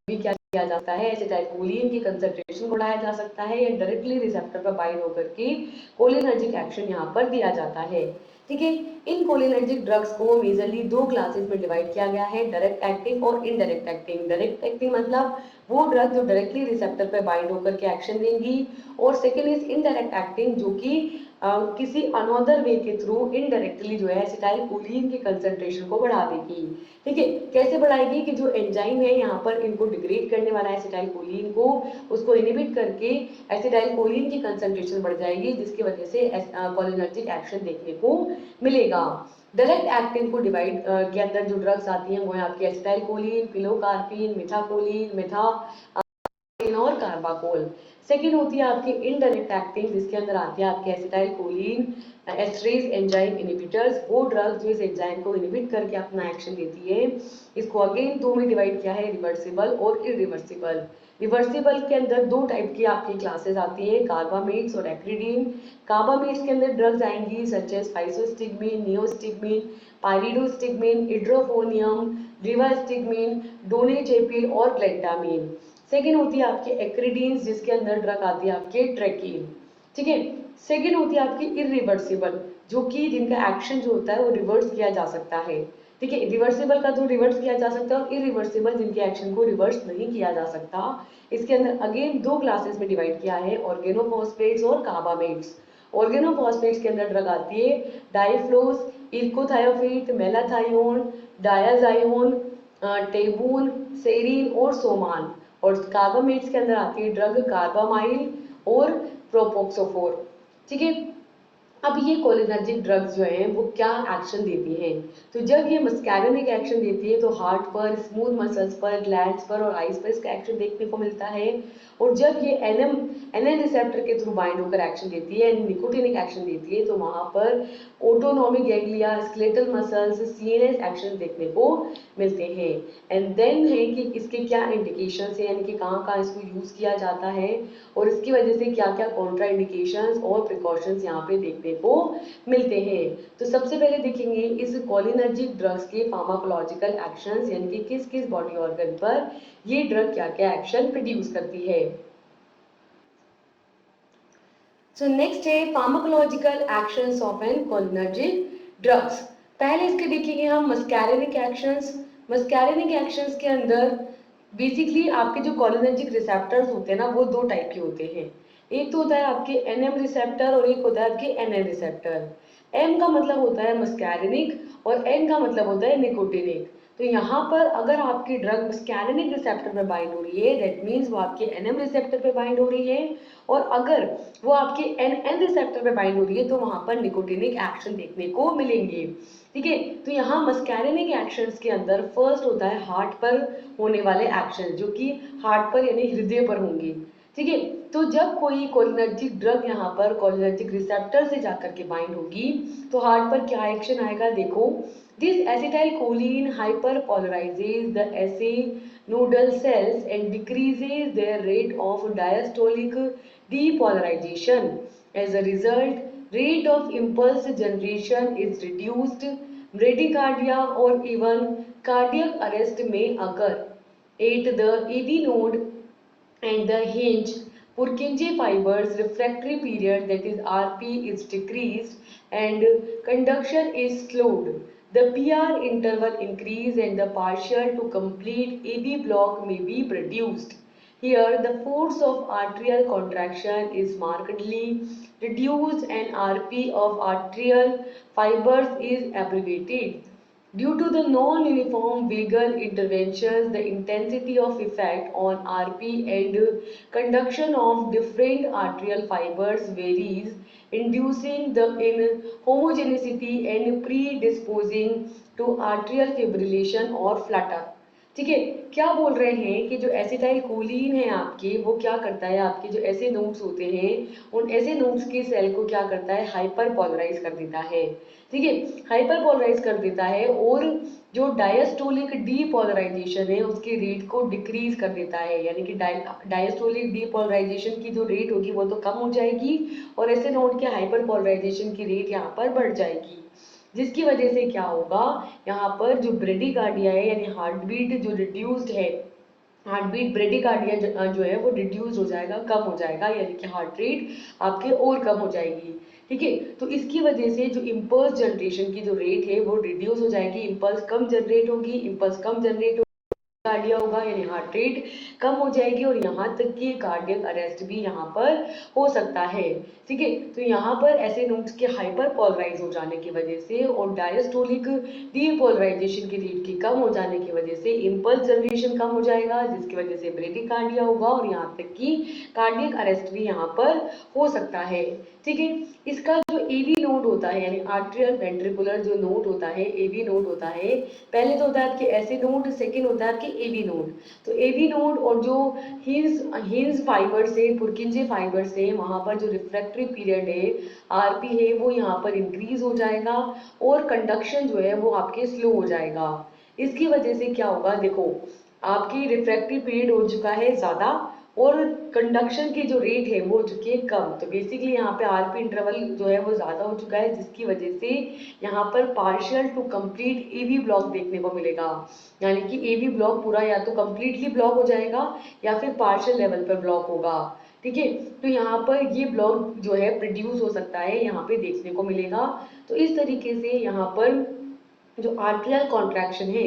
भी क्या किया जाता है, एसिटाइलकोलिन की कंसंट्रेशन बढ़ाया जा सकता है, या डायरेक्टली रिसेप्टर पर बाइंड होकर के कोलिनर्जिक एक्शन यहाँ पर दिया जाता है। ठीक है, इन कोलिनर्जिक ड्रग्स को मेजरली दो क्लासेस में डिवाइड किया गया है, डायरेक्ट एक्टिंग और इनडायरेक्ट एक्टिंग। डायरेक्ट एक्टिंग मतलब वो ड्रग जो डायरेक्टली रिसेप्टर पर बाइंड होकर के एक्शन देंगी, और सेकेंड इज इनडायरेक्ट एक्टिंग, जो कि किसी अनदर वे के थ्रू इनडायरेक्टली जो है एसिटाइलकोलिन की कंसंट्रेशन को बढ़ा देगी। ठीक है, कैसे बढ़ाएगी कि जो एंजाइम है यहाँ पर इनको डिग्रेड करने वाला है एसिटाइलकोलिन को, उसको इनहिबिट करके एसिटाइलकोलिन की कंसंट्रेशन बढ़ जाएगी, जिसकी वजह से कोलिनर्जिक एक्शन देखने को मिलेगा। डायरेक्ट एक्टिंग को डिवाइड के अंदर जो ड्रग्स आती हैं वो है आपकी एसिटाइलकोलिन, पिलोकार्पिन, मिथाकोलिन, मेथा और कार्बाकोल। सेकेंड होती है आपकी इनडायरेक्ट एक्टिंग, जिसके अंदर आती है आपके एसिटाइलकोलिन एस्टरेज एंजाइम इनहिबिटर्स, वो ड्रग जो इस एंजाइम को इनहिबिट करके अपना एक्शन देती है। इसको अगेन दो में डिवाइड किया है, रिवर्सिबल और इरिवर्सिबल। रिवर्सिबल के अंदर दो टाइप की आपकी क्लासेस आती है, कार्बामेट्स और एक्रिडीन। कार्बामेट्स के अंदर ड्रग्स आएंगी सच एज फाइसोस्टिग्मिन, नियोस्टिग्मिन, पाइरिडोस्टिग्मिन, इड्रोफोनियम, रिवास्टिग्मिन, डोनेजेपिड और ग्लेंटामिन। सेकेंड होती है आपकी एक्रिडीन्स, जिसके अंदर ड्रग आती है आपके ट्रेकीन। ठीक है, सेकेंड होती है आपकी इरिवर्सिबल, जो कि जिनका एक्शन जो होता है वो रिवर्स किया जा सकता है। ठीक है, रिवर्सिबल का तो रिवर्स किया जा सकता है, और इरिवर्सिबल जिनके एक्शन को रिवर्स नहीं किया जा सकता। इसके अंदर अगेन दो क्लासेस में डिवाइड किया है, ऑर्गेनोफॉस्फेट्स और कार्बामेट्स। ऑर्गेनोफॉस्फेट्स के अंदर ड्रग आती है डाइफ्लोस, इल्कोथायोफेट, मेलाथायोन, डायाजायोन, टेबून, सेरीन और सोमान। और कार्बामेट्स के अंदर आती है ड्रग कार्बामाइल और प्रोपोक्सोफोर। ठीक है, अब ये कोलिनर्जिक ड्रग्स जो हैं वो क्या एक्शन देती हैं, तो जब ये मस्कैरिनिक एक्शन देती है तो हार्ट पर, स्मूथ मसल्स पर, ग्लैंड्स पर और आइज पर इसका एक्शन देखने को मिलता है। और जब ये एनएन रिसेप्टर के थ्रू बाइंड होकर एक्शन देती है, निकोटिनिक एक्शन देती है, तो वहां पर autonomic ganglia, skeletal muscles, CNS action देखने को मिलते हैं। एंड देन है कि इसके क्या इंडिकेशंस है, यानी कि कहाँ कहाँ इसको यूज किया जाता है, और इसकी वजह से क्या क्या कॉन्ट्रा इंडिकेशंस और प्रिकॉशंस यहाँ पे देखने को मिलते हैं। तो सबसे पहले देखेंगे इस कोलिनर्जिक ड्रग्स के फार्माकोलॉजिकल एक्शंस, यानी कि किस किस बॉडी ऑर्गन पर ये ड्रग क्या क्या एक्शन प्रोड्यूस करती है। सो नेक्स्ट है pharmacological actions of an cholinergic drugs. पहले इसके देखेंगे हम मस्कैरिनिक एक्शंस। मस्कैरिनिक एक्शंस के अंदर बेसिकली आपके जो कोलिनर्जिक रिसेप्टर्स होते हैं ना, वो दो टाइप के होते हैं। एक तो होता है आपके एनएम रिसेप्टर और एक होता है आपके एनएन रिसेप्टर। एम का मतलब होता है मस्कैरिनिक और एन का मतलब होता है निकोटिनिक। तो यहाँ पर अगर आपकी ड्रग मस्कैरिनिक रिसेप्टर पे बाइंड हो रही है, दैट मीन्स वो आपके एनएम रिसेप्टर पे बाइंड हो रही है, और अगर वो आपके एन रिसेप्टर पे बाइंड हो रही है तो वहां पर निकोटिनिक एक्शन देखने को मिलेंगे। ठीक है, तो यहाँ मस्कैरिनिक एक्शंस के अंदर फर्स्ट होता है हार्ट पर होने वाले एक्शन, जो कि हार्ट पर यानी हृदय पर होंगे। ठीक है, तो जब कोई कोलिनर्जिक ड्रग यहाँ पर कोलिनर्जिक रिसेप्टर से जाकर के बाइंड होगी तो हार्ट पर क्या एक्शन आएगा, देखो। This acetylcholine hyperpolarizes the nodal cells and decreases their rate of diastolic depolarization. As a result, rate of impulse generation is reduced, bradycardia or even cardiac arrest may occur. At the AV node and the hinge Purkinje fibers refractory period, that is RP, is decreased and conduction is slowed. The PR interval increase and the partial to complete AB block may be produced. Here the force of arterial contraction is markedly reduced and RP of arterial fibers is abbreviated. Due to the non-uniform vagal interventions, the intensity of effect on RP and conduction of different arterial fibers varies, inducing the inhomogeneity and predisposing to atrial fibrillation or flutter. ठीक है। क्या बोल रहे हैं कि जो acetyl choline है आपके, वो क्या करता है, आपके जो ऐसे नोड्स होते हैं उन ऐसे नोड्स की सेल को क्या करता है, हाइपर पोलराइज कर देता है। ठीक है, हाइपर पोलराइज कर देता है, और जो डायस्टोलिक डीपोलराइजेशन है उसके रेट को डिक्रीज कर देता है, यानी कि डायस्टोलिक डीपोलराइजेशन की जो रेट होगी वो तो कम हो जाएगी, और ऐसे नोड के हाइपर पोलराइजेशन की रेट यहाँ पर बढ़ जाएगी, जिसकी वजह से क्या होगा, यहाँ पर जो ब्रेडिकार्डिया है यानी हार्ट बीट जो रिड्यूस्ड है, हार्ट बीट ब्रेडिकार्डिया जो है वो रिड्यूस हो जाएगा, कम हो जाएगा, यानी कि हार्ट रेट आपके और कम हो जाएगी। ठीक है, तो इसकी वजह से जो इम्पल्स जनरेशन की जो रेट है वो रिड्यूस हो जाएगी, इम्पल्स कम जनरेट होगी, इम्पल्स कम जनरेट कार्डिया होगा यानी हार्ट रेट कम हो जाएगी, और यहाँ तक कि कार्डियक अरेस्ट भी यहाँ पर हो सकता है। ठीक है, तो यहाँ पर ऐसे नोड्स के हाइपर पोलराइज हो जाने की वजह से और डायस्टोलिक डीपोलराइजेशन की रेट की कम हो जाने की वजह से इम्पल्स जनरेशन कम हो जाएगा, जिसकी वजह से ब्रेडिकार्डिया होगा, और यहाँ तक कि कार्डियक अरेस्ट भी यहाँ पर हो सकता है। ठीक है, इसका जो एवी नोड होता है यानी आर्ट्रियल वेंट्रिकुलर जो नोड होता है, एवी नोड होता है, पहले तो होता है आपके ऐसे नोड, सेकंड होता है आपके एवी नोड। तो एवी नोड और जो हिंज फाइबर से पुरकिंजे फाइबर से वहां पर जो रिफ्रैक्टरी पीरियड है, आरपी है, वो यहाँ पर इंक्रीज हो जाएगा, और कंडक्शन जो है वो आपके स्लो हो जाएगा। इसकी वजह से क्या होगा, देखो आपकी रिफ्रैक्टरी पीरियड हो चुका है ज्यादा, और कंडक्शन की जो रेट है वो हो चुकी है कम, तो बेसिकली यहाँ पे आरपी इंटरवल जो है वो ज्यादा हो चुका है, जिसकी वजह से यहाँ पर partial to complete AV block देखने को मिलेगा, यानी कि एवी ब्लॉक पूरा या तो कंप्लीटली ब्लॉक हो जाएगा या फिर पार्शियल लेवल पर ब्लॉक होगा। ठीक है, तो यहाँ पर ये ब्लॉक जो है प्रोड्यूस हो सकता है, यहाँ पे देखने को मिलेगा। तो इस तरीके से यहाँ पर जो आर्ट्रियल कॉन्ट्रैक्शन है,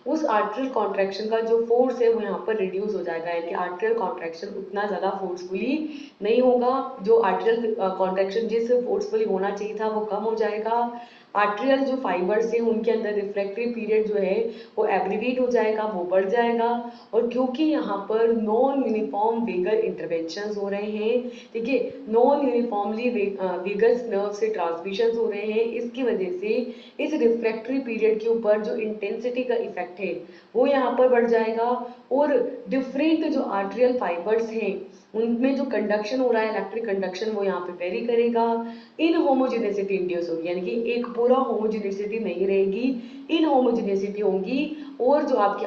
उस आर्ट्रियल कॉन्ट्रैक्शन का जो फोर्स है वो यहाँ पर रिड्यूस हो जाएगा, यानी कि आर्ट्रियल कॉन्ट्रैक्शन उतना ज्यादा फोर्सफुली नहीं होगा, जो आर्ट्रियल कॉन्ट्रैक्शन जिस फोर्सफुली होना चाहिए था वो कम हो जाएगा, आर्ट्रियल जो फाइबर्स हैं उनके अंदर रिफ्रैक्टरी पीरियड जो है वो एब्रिविएट हो जाएगा, वो बढ़ जाएगा, और क्योंकि यहाँ पर नॉन यूनिफॉर्म वेगर इंटरवेंशन हो रहे हैं, ठीक है, नॉन यूनिफॉर्मली वेगस नर्व से ट्रांसमिशन हो रहे हैं, इसकी वजह से इस रिफ्रैक्टरी पीरियड के ऊपर जो इंटेंसिटी का इफेक्ट है वो यहाँ पर बढ़ जाएगा, और डिफरेंट जो आर्ट्रियल फाइबर्स हैं उनमें जो कंडक्शन हो रहा है, इलेक्ट्रिक कंडक्शन, वो यहाँ पे वेरी करेगा, इन होमोजेनेसिटी इंड्यूस होगी, यानी कि एक पूरा होमोजेनेसिटी नहीं रहेगी, इन होमोजेनेसिटी होंगी, और जो आपके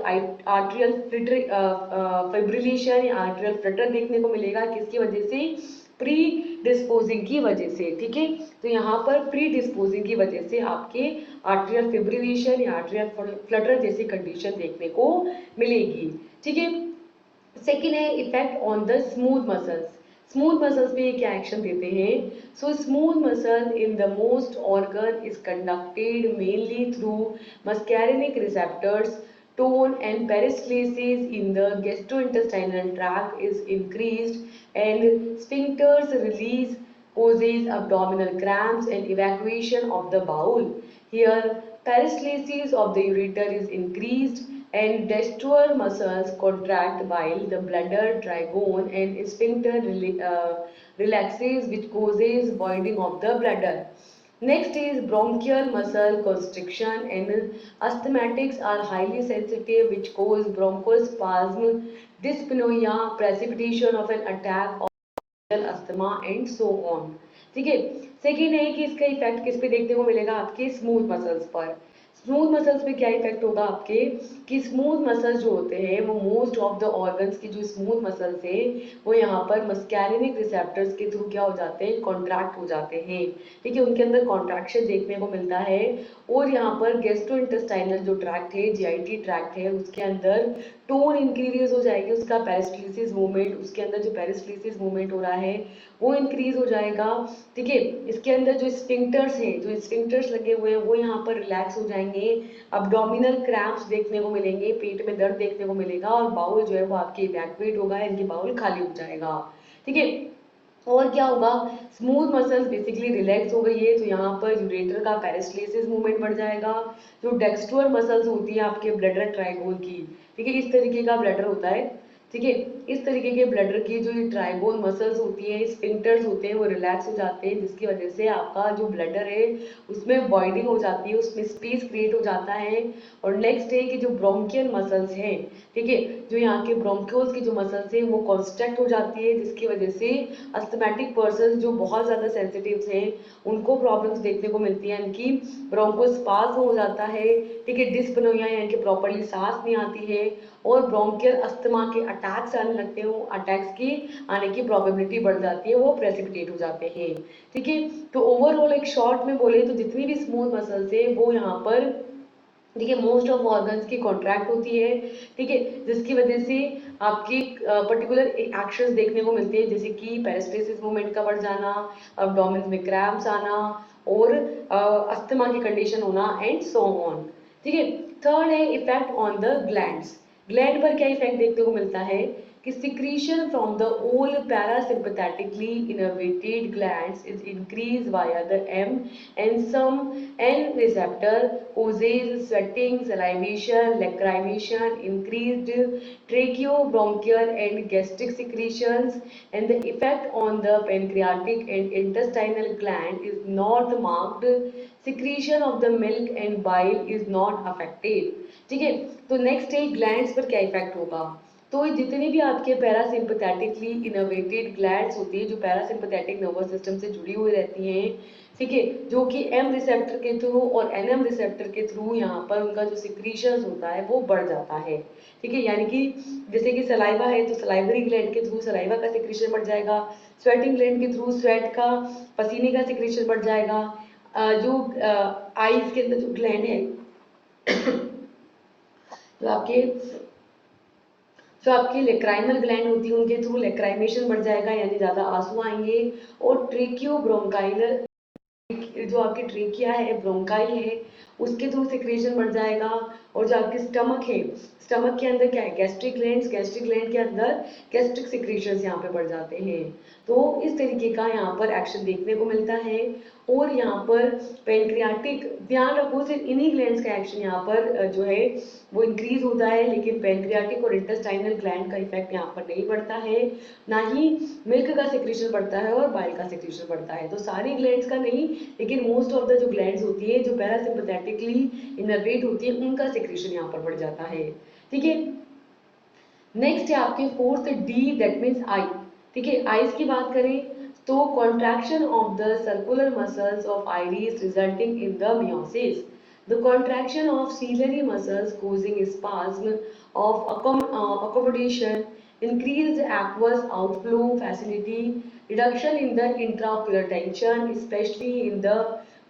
आर्ट्रियल फिब्रिलेशन या आर्ट्रियल फ्लटर देखने को मिलेगा, किसकी वजह से, प्री डिस्पोजिंग की वजह से। ठीक है, तो यहाँ पर प्री डिस्पोजिंग की वजह से आपके आर्ट्रियल फिब्रिलेशन या आर्ट्रियल फ्लटर जैसी कंडीशन देखने को मिलेगी। ठीक है, सेकेंड है effect on the smooth muscles. Smooth muscles पे क्या एक्शन देते हैं, so smooth muscle in the most organ is conducted mainly through muscarinic receptors, tone and peristalsis in the gastrointestinal tract is increased and sphincters release causes abdominal cramps and evacuation of the bowel. Here peristalsis of the ureter is increased and destructor muscles contract while the bladder trigone and sphincter relaxes, which causes voiding of the bladder. Next is bronchial muscle constriction, and asthmatics are highly sensitive, which cause bronchospasm, dyspnea, precipitation of an attack of asthma and so on. ठीक है, second है कि इसका effect किस पे देखने को मिलेगा, आपके स्मूथ मसल्स पर। स्मूथ मसल्स पे क्या इफेक्ट होगा आपके, कि स्मूथ मसल्स जो होते हैं वो मोस्ट ऑफ द ऑर्गन्स की जो स्मूथ मसल्स है वो यहाँ पर मस्कैरिनिक रिसेप्टर्स के थ्रू क्या हो जाते हैं, कॉन्ट्रैक्ट हो जाते हैं। ठीक है, उनके अंदर कॉन्ट्रैक्शन देखने को मिलता है, और यहाँ पर गैस्ट्रोइंटेस्टाइनल जो ट्रैक्ट है, जीआईटी ट्रैक्ट है, उसके अंदर टोन इंक्रीज हो जाएगी, उसका पेरिस्टलिसिस मूवमेंट, उसके अंदर जो पेरिस्टलिसिस मूवमेंट हो रहा है वो इंक्रीज हो जाएगा। ठीक है, इसके अंदर जो स्फिंक्टर्स हैं, जो स्फिंक्टर्स लगे हुए हैं वो यहाँ पर रिलैक्स हो जाएंगे, अब्डोमिनल क्रैम्प्स देखने को मिलेंगे, पेट में दर्द देखने को मिलेगा, और बाउल जो है वो आपके इवैक्यूएट होगा, इनकी बाउल खाली हो जाएगा। ठीक है, और क्या होगा, स्मूथ मसल्स बेसिकली रिलैक्स हो गई है, तो यहाँ पर यूरेटर का पेरिस्टलिसिस मूवमेंट बढ़ जाएगा, जो डेक्स्ट्रोअर मसल्स होती है आपके ब्लैडर ट्राइगोन की, ठीक है, इस तरीके का ब्लैडर होता है। ठीक है। इस तरीके के ब्लडर की जो ये ट्राइगोन मसल्स होती हैं, स्फिंक्टर्स होते हैं, वो रिलैक्स हो जाते हैं, जिसकी वजह से आपका जो ब्लडर है उसमें वॉइडिंग हो जाती है, उसमें स्पेस क्रिएट हो जाता है। और नेक्स्ट है कि जो ब्रोंकियल मसल्स हैं, ठीक है, जो यहाँ के ब्रोंक्योल्स की जो मसल्स हैं वो कॉन्स्ट्रैक्ट हो जाती है, जिसकी वजह से अस्थमैटिक पर्सन जो बहुत ज़्यादा सेंसिटिव हैं उनको प्रॉब्लम्स देखने को मिलती है, इनकी ब्रोंकोस्पाज्म हो जाता है, ठीक है, डिस्पनोइया यानी कि प्रॉपरली सांस नहीं आती है, और ब्रोंकियल अस्थमा के अटैक्स आने लगते हैं, अटैक्स की आने की प्रोबेबिलिटी बढ़ जाती है, वो प्रेसिपिटेट हो जाते हैं, ठीक है। तो ओवरऑल एक शॉर्ट में बोले तो जितनी भी स्मूथ मसल्स है वो यहाँ पर, ठीक है, मोस्ट ऑफ ऑर्गन्स की कॉन्ट्रैक्ट होती है, ठीक है, जिसकी वजह से आपकी पर्टिकुलर एक्शंस देखने को मिलते हैं, जैसे कि पेरिस्टेसिस मूवमेंट का बढ़ जाना, अब्डोमेन में क्रैम्प्स आना, और अस्थमा की कंडीशन होना, एंड सो ऑन, ठीक है। थर्ड है effect on the glands. Gland पर क्या इफेक्ट देखने को मिलता है कि secretion from the all parasympathetically innervated glands is increased via the M and some N receptor causes sweating, salivation, lacrimation, increased tracheobronchial and gastric secretions, and the effect on the pancreatic and intestinal gland is not marked. Secretion of the milk and bile is not affected, ठीक है। तो next है glands पर क्या effect होगा। तो जितने भी आपके पैरासिम्पथेटिकली इनोवेटेड ग्लैंड्स होती है, जो पैरासिम्पथेटिक नर्वस सिस्टम से जुड़ी हुई रहती हैं, ठीक है, जो कि एम रिसेप्टर के थ्रू और एनएम रिसेप्टर के थ्रू यहाँ पर उनका जो सिक्रीशन होता है वो बढ़ जाता है, ठीक है। यानी कि जैसे कि सलाइवा है तो सलाइवरी ग्लैंड के थ्रू सलाइवा का सिक्रीशन बढ़ जाएगा, स्वेटिंग ग्लैंड के थ्रू स्वेट का, पसीने का सिक्रीशन बढ़ जाएगा। जो आईज के अंदर जो ग्लैंड है जो आपके जो आपकी लेक्राइमल ग्लैंड होती है उनके थ्रू लेक्राइमेशन बढ़ जाएगा, यानी ज्यादा आंसू आएंगे। और ट्रेकियो ब्रोंकाइल, जो आपकी ट्रेकिया है, ब्रोंकाई है, उसके थ्रू सिक्रेशन बढ़ जाएगा। और जो आपकी स्टमक है, स्टमक के अंदर क्या है, गैस्ट्रिक ग्लैंड्स, गैस्ट्रिक ग्लैंड के अंदर गैस्ट्रिक सिक्रेशंस यहाँ पे बढ़ जाते हैं। तो इस तरीके का यहाँ पर एक्शन देखने को मिलता है। और यहाँ पर पेनक्रियाटिक, ध्यान रखो सिर्फ इन्हीं ग्लैंड्स का एक्शन यहाँ पर जो है वो इंक्रीज होता है, लेकिन पेनक्रियाटिक और इंटेस्टाइनल ग्लैंड का इफेक्ट यहाँ पर नहीं बढ़ता है, ना ही मिल्क का सिक्रेशन बढ़ता है और बाइल का सिक्रेशन बढ़ता है। तो सारी ग्लैंड्स का नहीं, लेकिन मोस्ट ऑफ द जो ग्लैंड्स होती है जो पैरासिम्पथेटिकली इनर्वेट होती है उनका सिक्रेशन यहाँ पर बढ़ जाता है, ठीक है। नेक्स्ट है आपके fourth D, that means I, ठीक है। आईज की बात करें तो contraction of the circular muscles of iris resulting in the meiosis, the contraction of ciliary muscles causing spasm of accommodation, increased aqueous outflow facility, reduction in the intraocular tension especially in the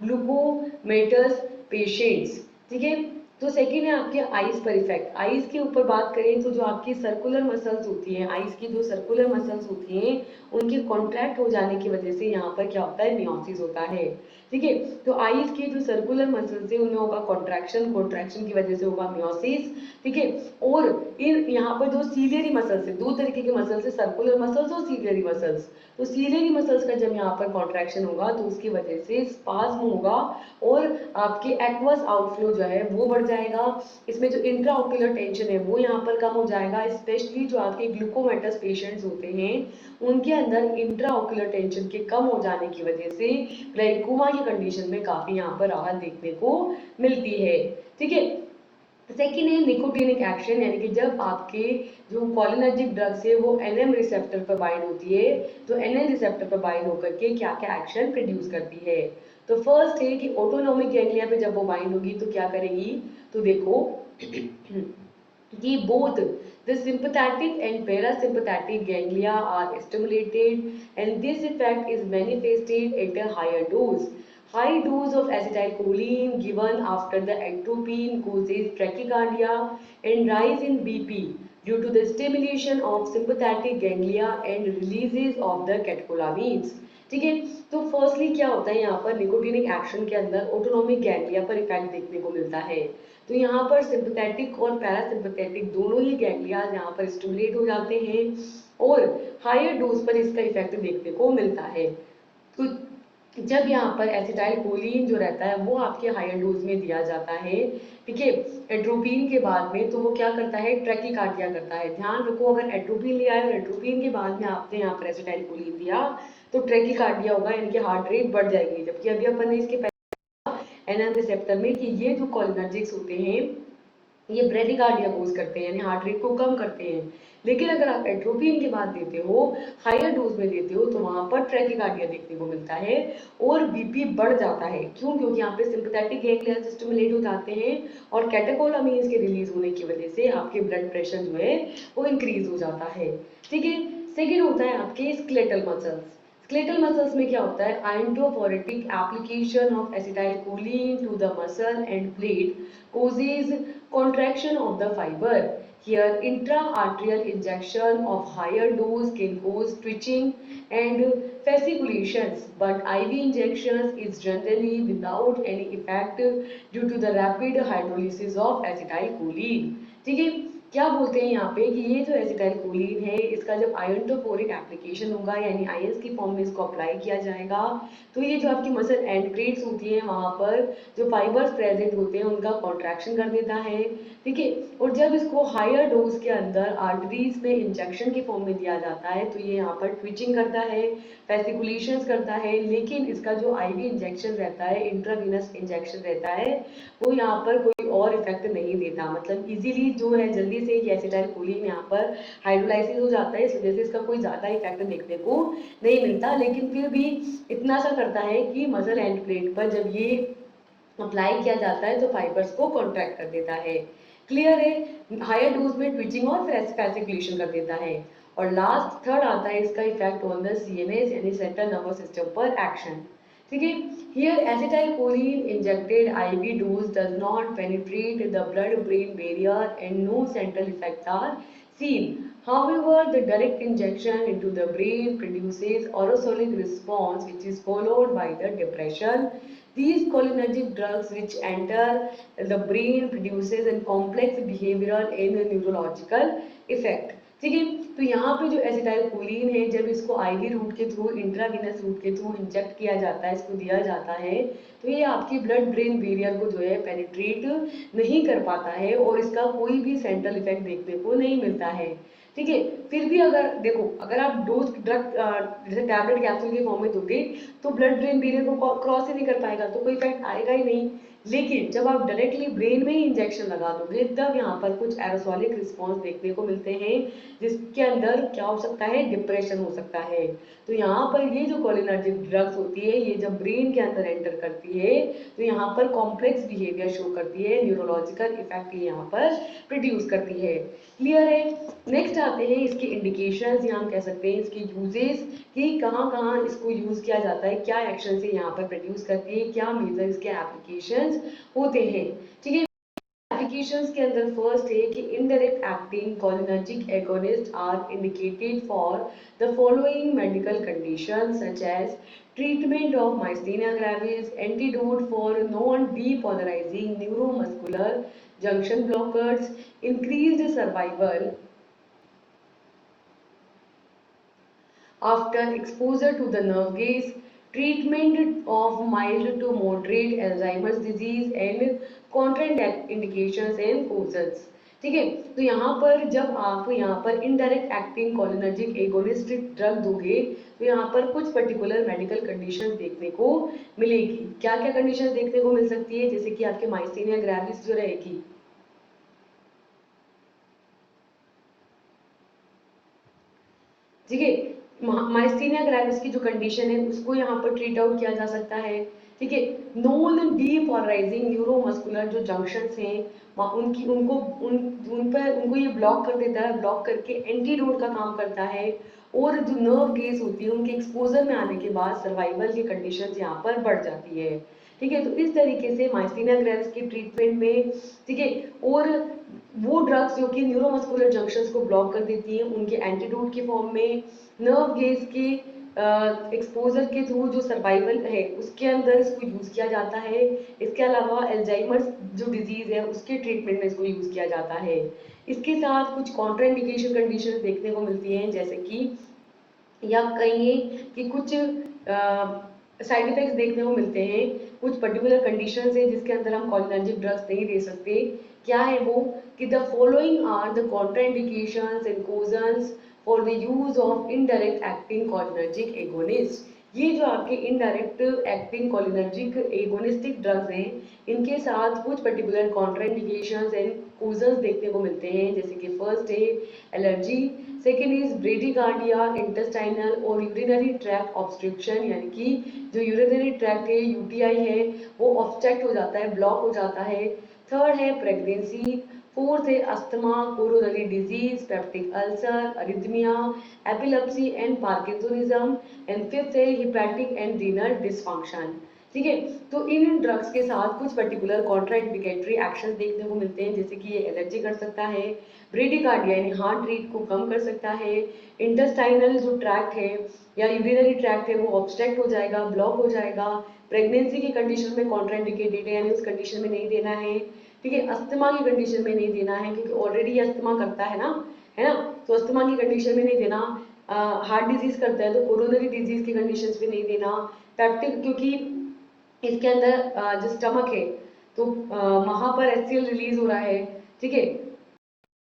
glucomatous patients, ठीक है। तो second है आपके eyes पर effect. Eyes के ऊपर बात करें तो जो आपकी सर्कुलर मसल्स होती हैं, आईज की जो सर्कुलर मसल्स होती हैं उनके कॉन्ट्रैक्ट हो जाने की वजह से यहाँ पर क्या होता है, मियोसिस होता है, ठीक है। तो आईज के जो सर्कुलर मसल्स है उनमें होगा कॉन्ट्रैक्शन, कॉन्ट्रैक्शन की वजह से होगा मियोसिस, ठीक है। और इन यहाँ पर जो सीलियरी मसल्स है, दो तरीके के मसल्स है, सर्कुलर मसल्स और सीलियरी मसल्स। तो सीलियरी मसल्स का जब यहाँ पर कॉन्ट्रैक्शन होगा तो उसकी वजह से स्पाज्म होगा और आपके एक्वस आउटफ्लो जो है वो बढ़ जाएगा। इसमें जो इंट्राओक्यूलर टेंशन है वो यहाँ पर कम हो जाएगा, स्पेशली जो आपके ग्लूकोमेटस पेशेंट्स होते हैं उनके अंदर इंट्राओक्यूलर टेंशन के कम हो जाने की वजह से ग्लाइकोमा की कंडीशन में काफी यहाँ पर राहत देखने को मिलती है, ठीक है। सेकेंड है निकोटिनिक एक्शन, यानी कि जब आपके जो कोलिनर्जिक ड्रग्स है वो एनएम रिसेप्टर पर बाइंड होती है तो एनएम रिसेप्टर पर बाइंड होकर के क्या क्या एक्शन प्रोड्यूस करती है। तो फर्स्ट है कि ऑटोनोमिक गैंग्लिया पे जब वो बाइंड होगी तो क्या करेगी, तो देखो कि both the sympathetic and parasympathetic ganglia are stimulated and this effect is manifested at a higher dose. High dose of acetylcholine given after the atropine causes tachycardia and rise in BP due to the stimulation of sympathetic ganglia and releases of the catecholamines, ठीक है। तो firstly क्या होता है, यहाँ पर nicotinic action के अंदर ऑटोनोमिक गैंग्लिया पर इफेक्ट देखने को मिलता है। तो यहाँ पर सिंपैथेटिक और पैरासिम्पैथेटिक दोनों ही गैंग्लियाज यहाँ पर स्टिमुलेट हो जाते हैं और हायर डोज पर इसका इफेक्ट देखने को मिलता है। तो जब यहाँ पर एसिटाइल कोलिन जो रहता है वो आपके हायर डोज में दिया जाता है, ठीक है, एट्रोपिन के बाद में, तो वो क्या करता है, ट्रैकीकार्डिया करता है। ध्यान रखो, अगर एट्रोपिन लिया है और एट्रोपिन के बाद में आपने यहाँ पर एसिटाइल कोलिन दिया तो ट्रैकीकार्डिया होगा, यानी कि हार्ट रेट बढ़ जाएगी। जबकि अभी अपन ने इसके एनएम रिसेप्टर में कि ये जो कोलिनर्जिक्स होते हैं ये ब्रेडिकार्डिया कोज करते हैं, यानी हार्ट रेट को कम करते हैं। लेकिन अगर आप एट्रोपिन के बाद देते हो, हायर डोज में देते हो, तो वहां पर ट्रैकीकार्डिया देखने को मिलता है और बीपी बढ़ जाता है। क्यों? क्योंकि यहाँ पे सिंपैथेटिक गैंग्लियन स्टिमुलेट हो जाते हैं और कैटेकोलामीन्स के रिलीज होने की वजह से आपके ब्लड प्रेशर जो है वो इंक्रीज हो जाता है, ठीक है। सेकेंड होता है आपके स्केलेटल मसल्स। स्केलेटल मसल्स में क्या होता है, iontophoretic application of acetylcholine to the muscle end plate causes contraction of the fiber. Here, intra-arterial injection of higher dose can cause twitching and fasciculations, but IV injections is generally without any effect due to the rapid hydrolysis of acetylcholine. ठीक है, क्या बोलते हैं यहाँ पे कि ये जो एसिटाइलकोलिन है इसका जब आयोनोफोरिक एप्लीकेशन होगा, यानी आयंस की फॉर्म में इसको अप्लाई किया जाएगा, तो ये जो आपकी मसल एंड प्लेट्स होती हैं वहां पर जो फाइबर्स प्रेजेंट होते हैं उनका कॉन्ट्रैक्शन कर देता है, ठीक है। और जब इसको हायर डोज के अंदर आर्टरीज में इंजेक्शन के फॉर्म में दिया जाता है तो ये यहाँ पर ट्विचिंग करता है, फेसिकुलेशंस करता है, लेकिन इसका जो आईवी इंजेक्शन रहता है, इंट्रावीनस इंजेक्शन रहता है, वो यहाँ पर कोई और इफेक्ट नहीं देता। मतलब इजीली जो है जल्दी से ये एसिटाइलकोलिन यहाँ पर हाइड्रोलाइसिस हो जाता है, इस वजह से इसका कोई ज्यादा इफेक्ट देखने को नहीं मिलता। लेकिन फिर भी इतना सा करता है कि मसल एंड प्लेट पर जब ये अप्लाई किया जाता है तो फाइबर्स को कॉन्ट्रैक्ट कर देता है। क्लियर है, हायर डोज में ट्विचिंग और फैसिकुलेशन कर देता है। और लास्ट थर्ड आता है इसका इफेक्ट ऑन द सीएनएस यानी सेंट्रल नर्वस सिस्टम पर एक्शन, ठीक है। Here acetylcholine injected IV dose does not penetrate the blood brain barrier and no central effect are seen. However, the direct injection into the brain produces aerosolic response which is followed by the depression. These cholinergic drugs which enter the brain produces a complex behavioral and neurological effect. ठीक है, तो यहाँ पे जो acetylcholine है जब इसको IV route के थ्रू, इंट्रावीनस रूट के थ्रू इंजेक्ट किया जाता है, इसको दिया जाता है, तो ये आपकी ब्लड ब्रेन बैरियर को जो है पेनिट्रेट नहीं कर पाता है और इसका कोई भी सेंट्रल इफेक्ट देखने को नहीं मिलता है, ठीक है। फिर भी अगर देखो, अगर आप डोज ड्रग जैसे टैबलेट कैप्सूल के फॉर्म में दोगे तो ब्लड ब्रेन बैरियर को क्रॉस ही नहीं कर पाएगा, तो कोई इफेक्ट आएगा ही नहीं। लेकिन जब आप डायरेक्टली ब्रेन में ही इंजेक्शन लगा दोगे तब यहाँ पर कुछ एरोसोलिक रिस्पॉन्स देखने को मिलते हैं, जिसके अंदर क्या हो सकता है, डिप्रेशन हो सकता है। तो यहाँ पर ये जो कोलिनर्जिक ड्रग्स होती है ये जब ब्रेन के अंदर एंटर करती है तो यहाँ पर कॉम्प्लेक्स बिहेवियर शो करती है, न्यूरोलॉजिकल इफेक्ट यहाँ पर प्रोड्यूस करती है। क्लियर है। नेक्स्ट आते हैं इसके इंडिकेशंस, या हम कह सकते हैं इसके यूजेस कि कहाँ कहाँ इसको यूज किया जाता है, क्या एक्शन से यहाँ पर प्रोड्यूस करती है, क्या मेजर इसके एप्लीकेशंस होते हैं, ठीक है। एप्लीकेशंस के अंदर फर्स्ट है कि indirect acting cholinergic agonist are indicated for the following medical conditions such as treatment of myasthenia gravis, antidote for non-depolarizing neuromuscular junction blockers, increased survival after exposure to the nerve gas, treatment of mild to moderate Alzheimer's disease and contraindications and causes, ठीक है। तो यहाँ पर जब आप यहाँ पर indirect acting cholinergic agonist drug दोगे तो यहाँ पर कुछ पर्टिकुलर मेडिकल कंडीशंस देखने को मिलेगी। क्या क्या कंडीशंस देखने को मिल सकती है, जैसे कि आपके माइस्थेनिया ग्रेविस जो रहेगी, ठीक है, माइस्थेनिया ग्रेविस की जो कंडीशन है उसको यहाँ पर ट्रीट आउट किया जा सकता है, ठीक है। नॉन डीपोलराइजिंग न्यूरोमस्कुलर जो जंक्शंस हैं उनकी उनको उन पर उनको ये ब्लॉक कर देता है, ब्लॉक करके एंटीडोट का काम करता है। और जो नर्व गेस होती है उनके एक्सपोजर में आने के बाद सर्वाइवल की कंडीशंस यहाँ पर बढ़ जाती है, ठीक है। तो इस तरीके से माइस्थेनिया ग्रेविस के ट्रीटमेंट में, ठीक है, और वो ड्रग्स जो कि न्यूरोमस्कुलर जंक्शंस को ब्लॉक कर देती हैं उनके एंटीडोट के फॉर्म में, नर्व गेज के एक्सपोजर के थ्रू जो सर्वाइवल है उसके अंदर इसको यूज किया जाता है। इसके अलावा एल्जाइमर्स जो डिजीज है उसके ट्रीटमेंट में इसको यूज किया जाता है। इसके साथ कुछ कॉन्ट्राइंडिकेशन कंडीशंस देखने को मिलती हैं, जैसे कि या कहिए कि कुछ साइड इफेक्ट्स देखने को मिलते हैं, कुछ पर्टिकुलर कंडीशंस हैं जिसके अंदर हम कोलिनर्जिक ड्रग्स नहीं दे सकते। क्या है वो कि the following are the contraindications and cautions for the use of indirect acting cholinergic agonist. ये जो आपके indirect acting cholinergic agonistic drugs हैं, इनके साथ कुछ पर्टिकुलर कॉन्ट्राइंडिकेशंस एंड कॉजन्स देखने को मिलते हैं, जैसे कि फर्स्ट है allergy, second is bradycardia, intestinal और यूरिनरी ट्रैक्ट ऑब्स्ट्रक्शन, यानी कि जो यूरिनरी ट्रैक्ट है, यूटीआई है, वो ऑब्स्ट्रक्ट हो जाता है, ब्लॉक हो जाता है। थर्ड है प्रेगनेंसी, फोर्थ है asthma, coronary disease, peptic ulcer, arrhythmia, epilepsy and parkinsonism, and fifth है हिपैटिक एंड रीनल डिसफंक्शन। ठीक है, तो इन ड्रग्स के साथ कुछ पर्टिकुलर कॉन्ट्राइंडिकेटरी एक्शन देखने को मिलते हैं, जैसे कि ये एलर्जी कर सकता है, ब्रेडिकार्डिया यानी हार्ट रेट को कम कर सकता है, इंटेस्टाइनल जो ट्रैक्ट है या यूरिनरी ट्रैक्ट है वो ऑब्स्ट्रक्ट हो जाएगा, ब्लॉक हो जाएगा, प्रेगनेंसी की कंडीशन में कॉन्ट्राइंडिकेटेड है यानी उस कंडीशन में नहीं देना है। ठीक है, अस्थमा की कंडीशन में नहीं देना है क्योंकि ऑलरेडी अस्थमा करता है ना, तो अस्थमा की कंडीशन में नहीं देना। हार्ट डिजीज करता है तो कोरोनरी डिजीज की कंडीशन में नहीं देना। पेप्टिक, क्योंकि इसके अंदर जो स्टमक है तो वहां पर एचसीएल रिलीज हो रहा है। ठीक है,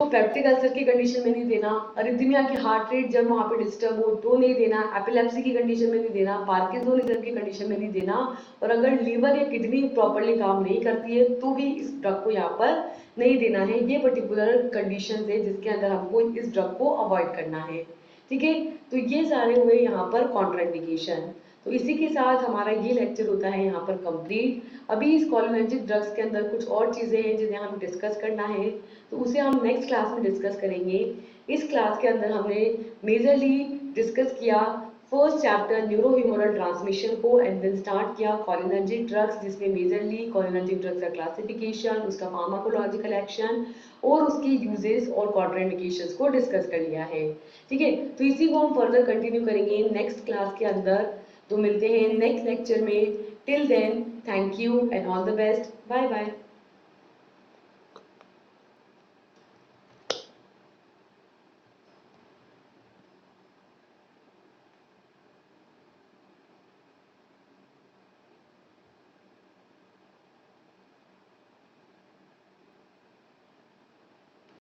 तो पेप्टिक अल्सर की कंडीशन में नहीं देना, अरिथमिया की हार्ट रेट जब वहां पे डिस्टर्ब हो तो नहीं देना, एपिलेप्सी की कंडीशन में नहीं देना, पार्किंसोनिज्म की कंडीशन में नहीं देना, और अगर लीवर या किडनी प्रॉपरली काम नहीं करती है तो भी इस ड्रग को यहाँ पर नहीं देना है। ये पर्टिकुलर कंडीशन है जिसके अंदर हमको इस ड्रग को अवॉइड करना है। ठीक है, तो ये सारे हुए यहाँ पर कॉन्ट्राइंडिकेशन। तो इसी के साथ हमारा ये लेक्चर होता है यहाँ पर कंप्लीट। अभी इस कोलिनर्जिक ड्रग्स के अंदर कुछ और चीजें हैं जिन्हें हम डिस्कस करना है, तो उसे हम नेक्स्ट क्लास में डिस्कस करेंगे। इस क्लास के अंदर हमने मेजरली डिस्कस किया first chapter neuro humoral transmission को, एंड देन स्टार्ट किया कोलिनर्जिक ड्रग्स, जिसमें मेजरली कोलिनर्जिक ड्रग्स का क्लासिफिकेशन, उसका फार्माकोलॉजिकल एक्शन और उसकी यूजेस और कॉन्ट्राइंडिकेशंस को डिस्कस कर लिया है। ठीक है, तो इसी को हम फर्दर कंटिन्यू करेंगे नेक्स्ट क्लास के अंदर। तो मिलते हैं नेक्स्ट लेक्चर में। Till then, thank you and all the best, bye bye.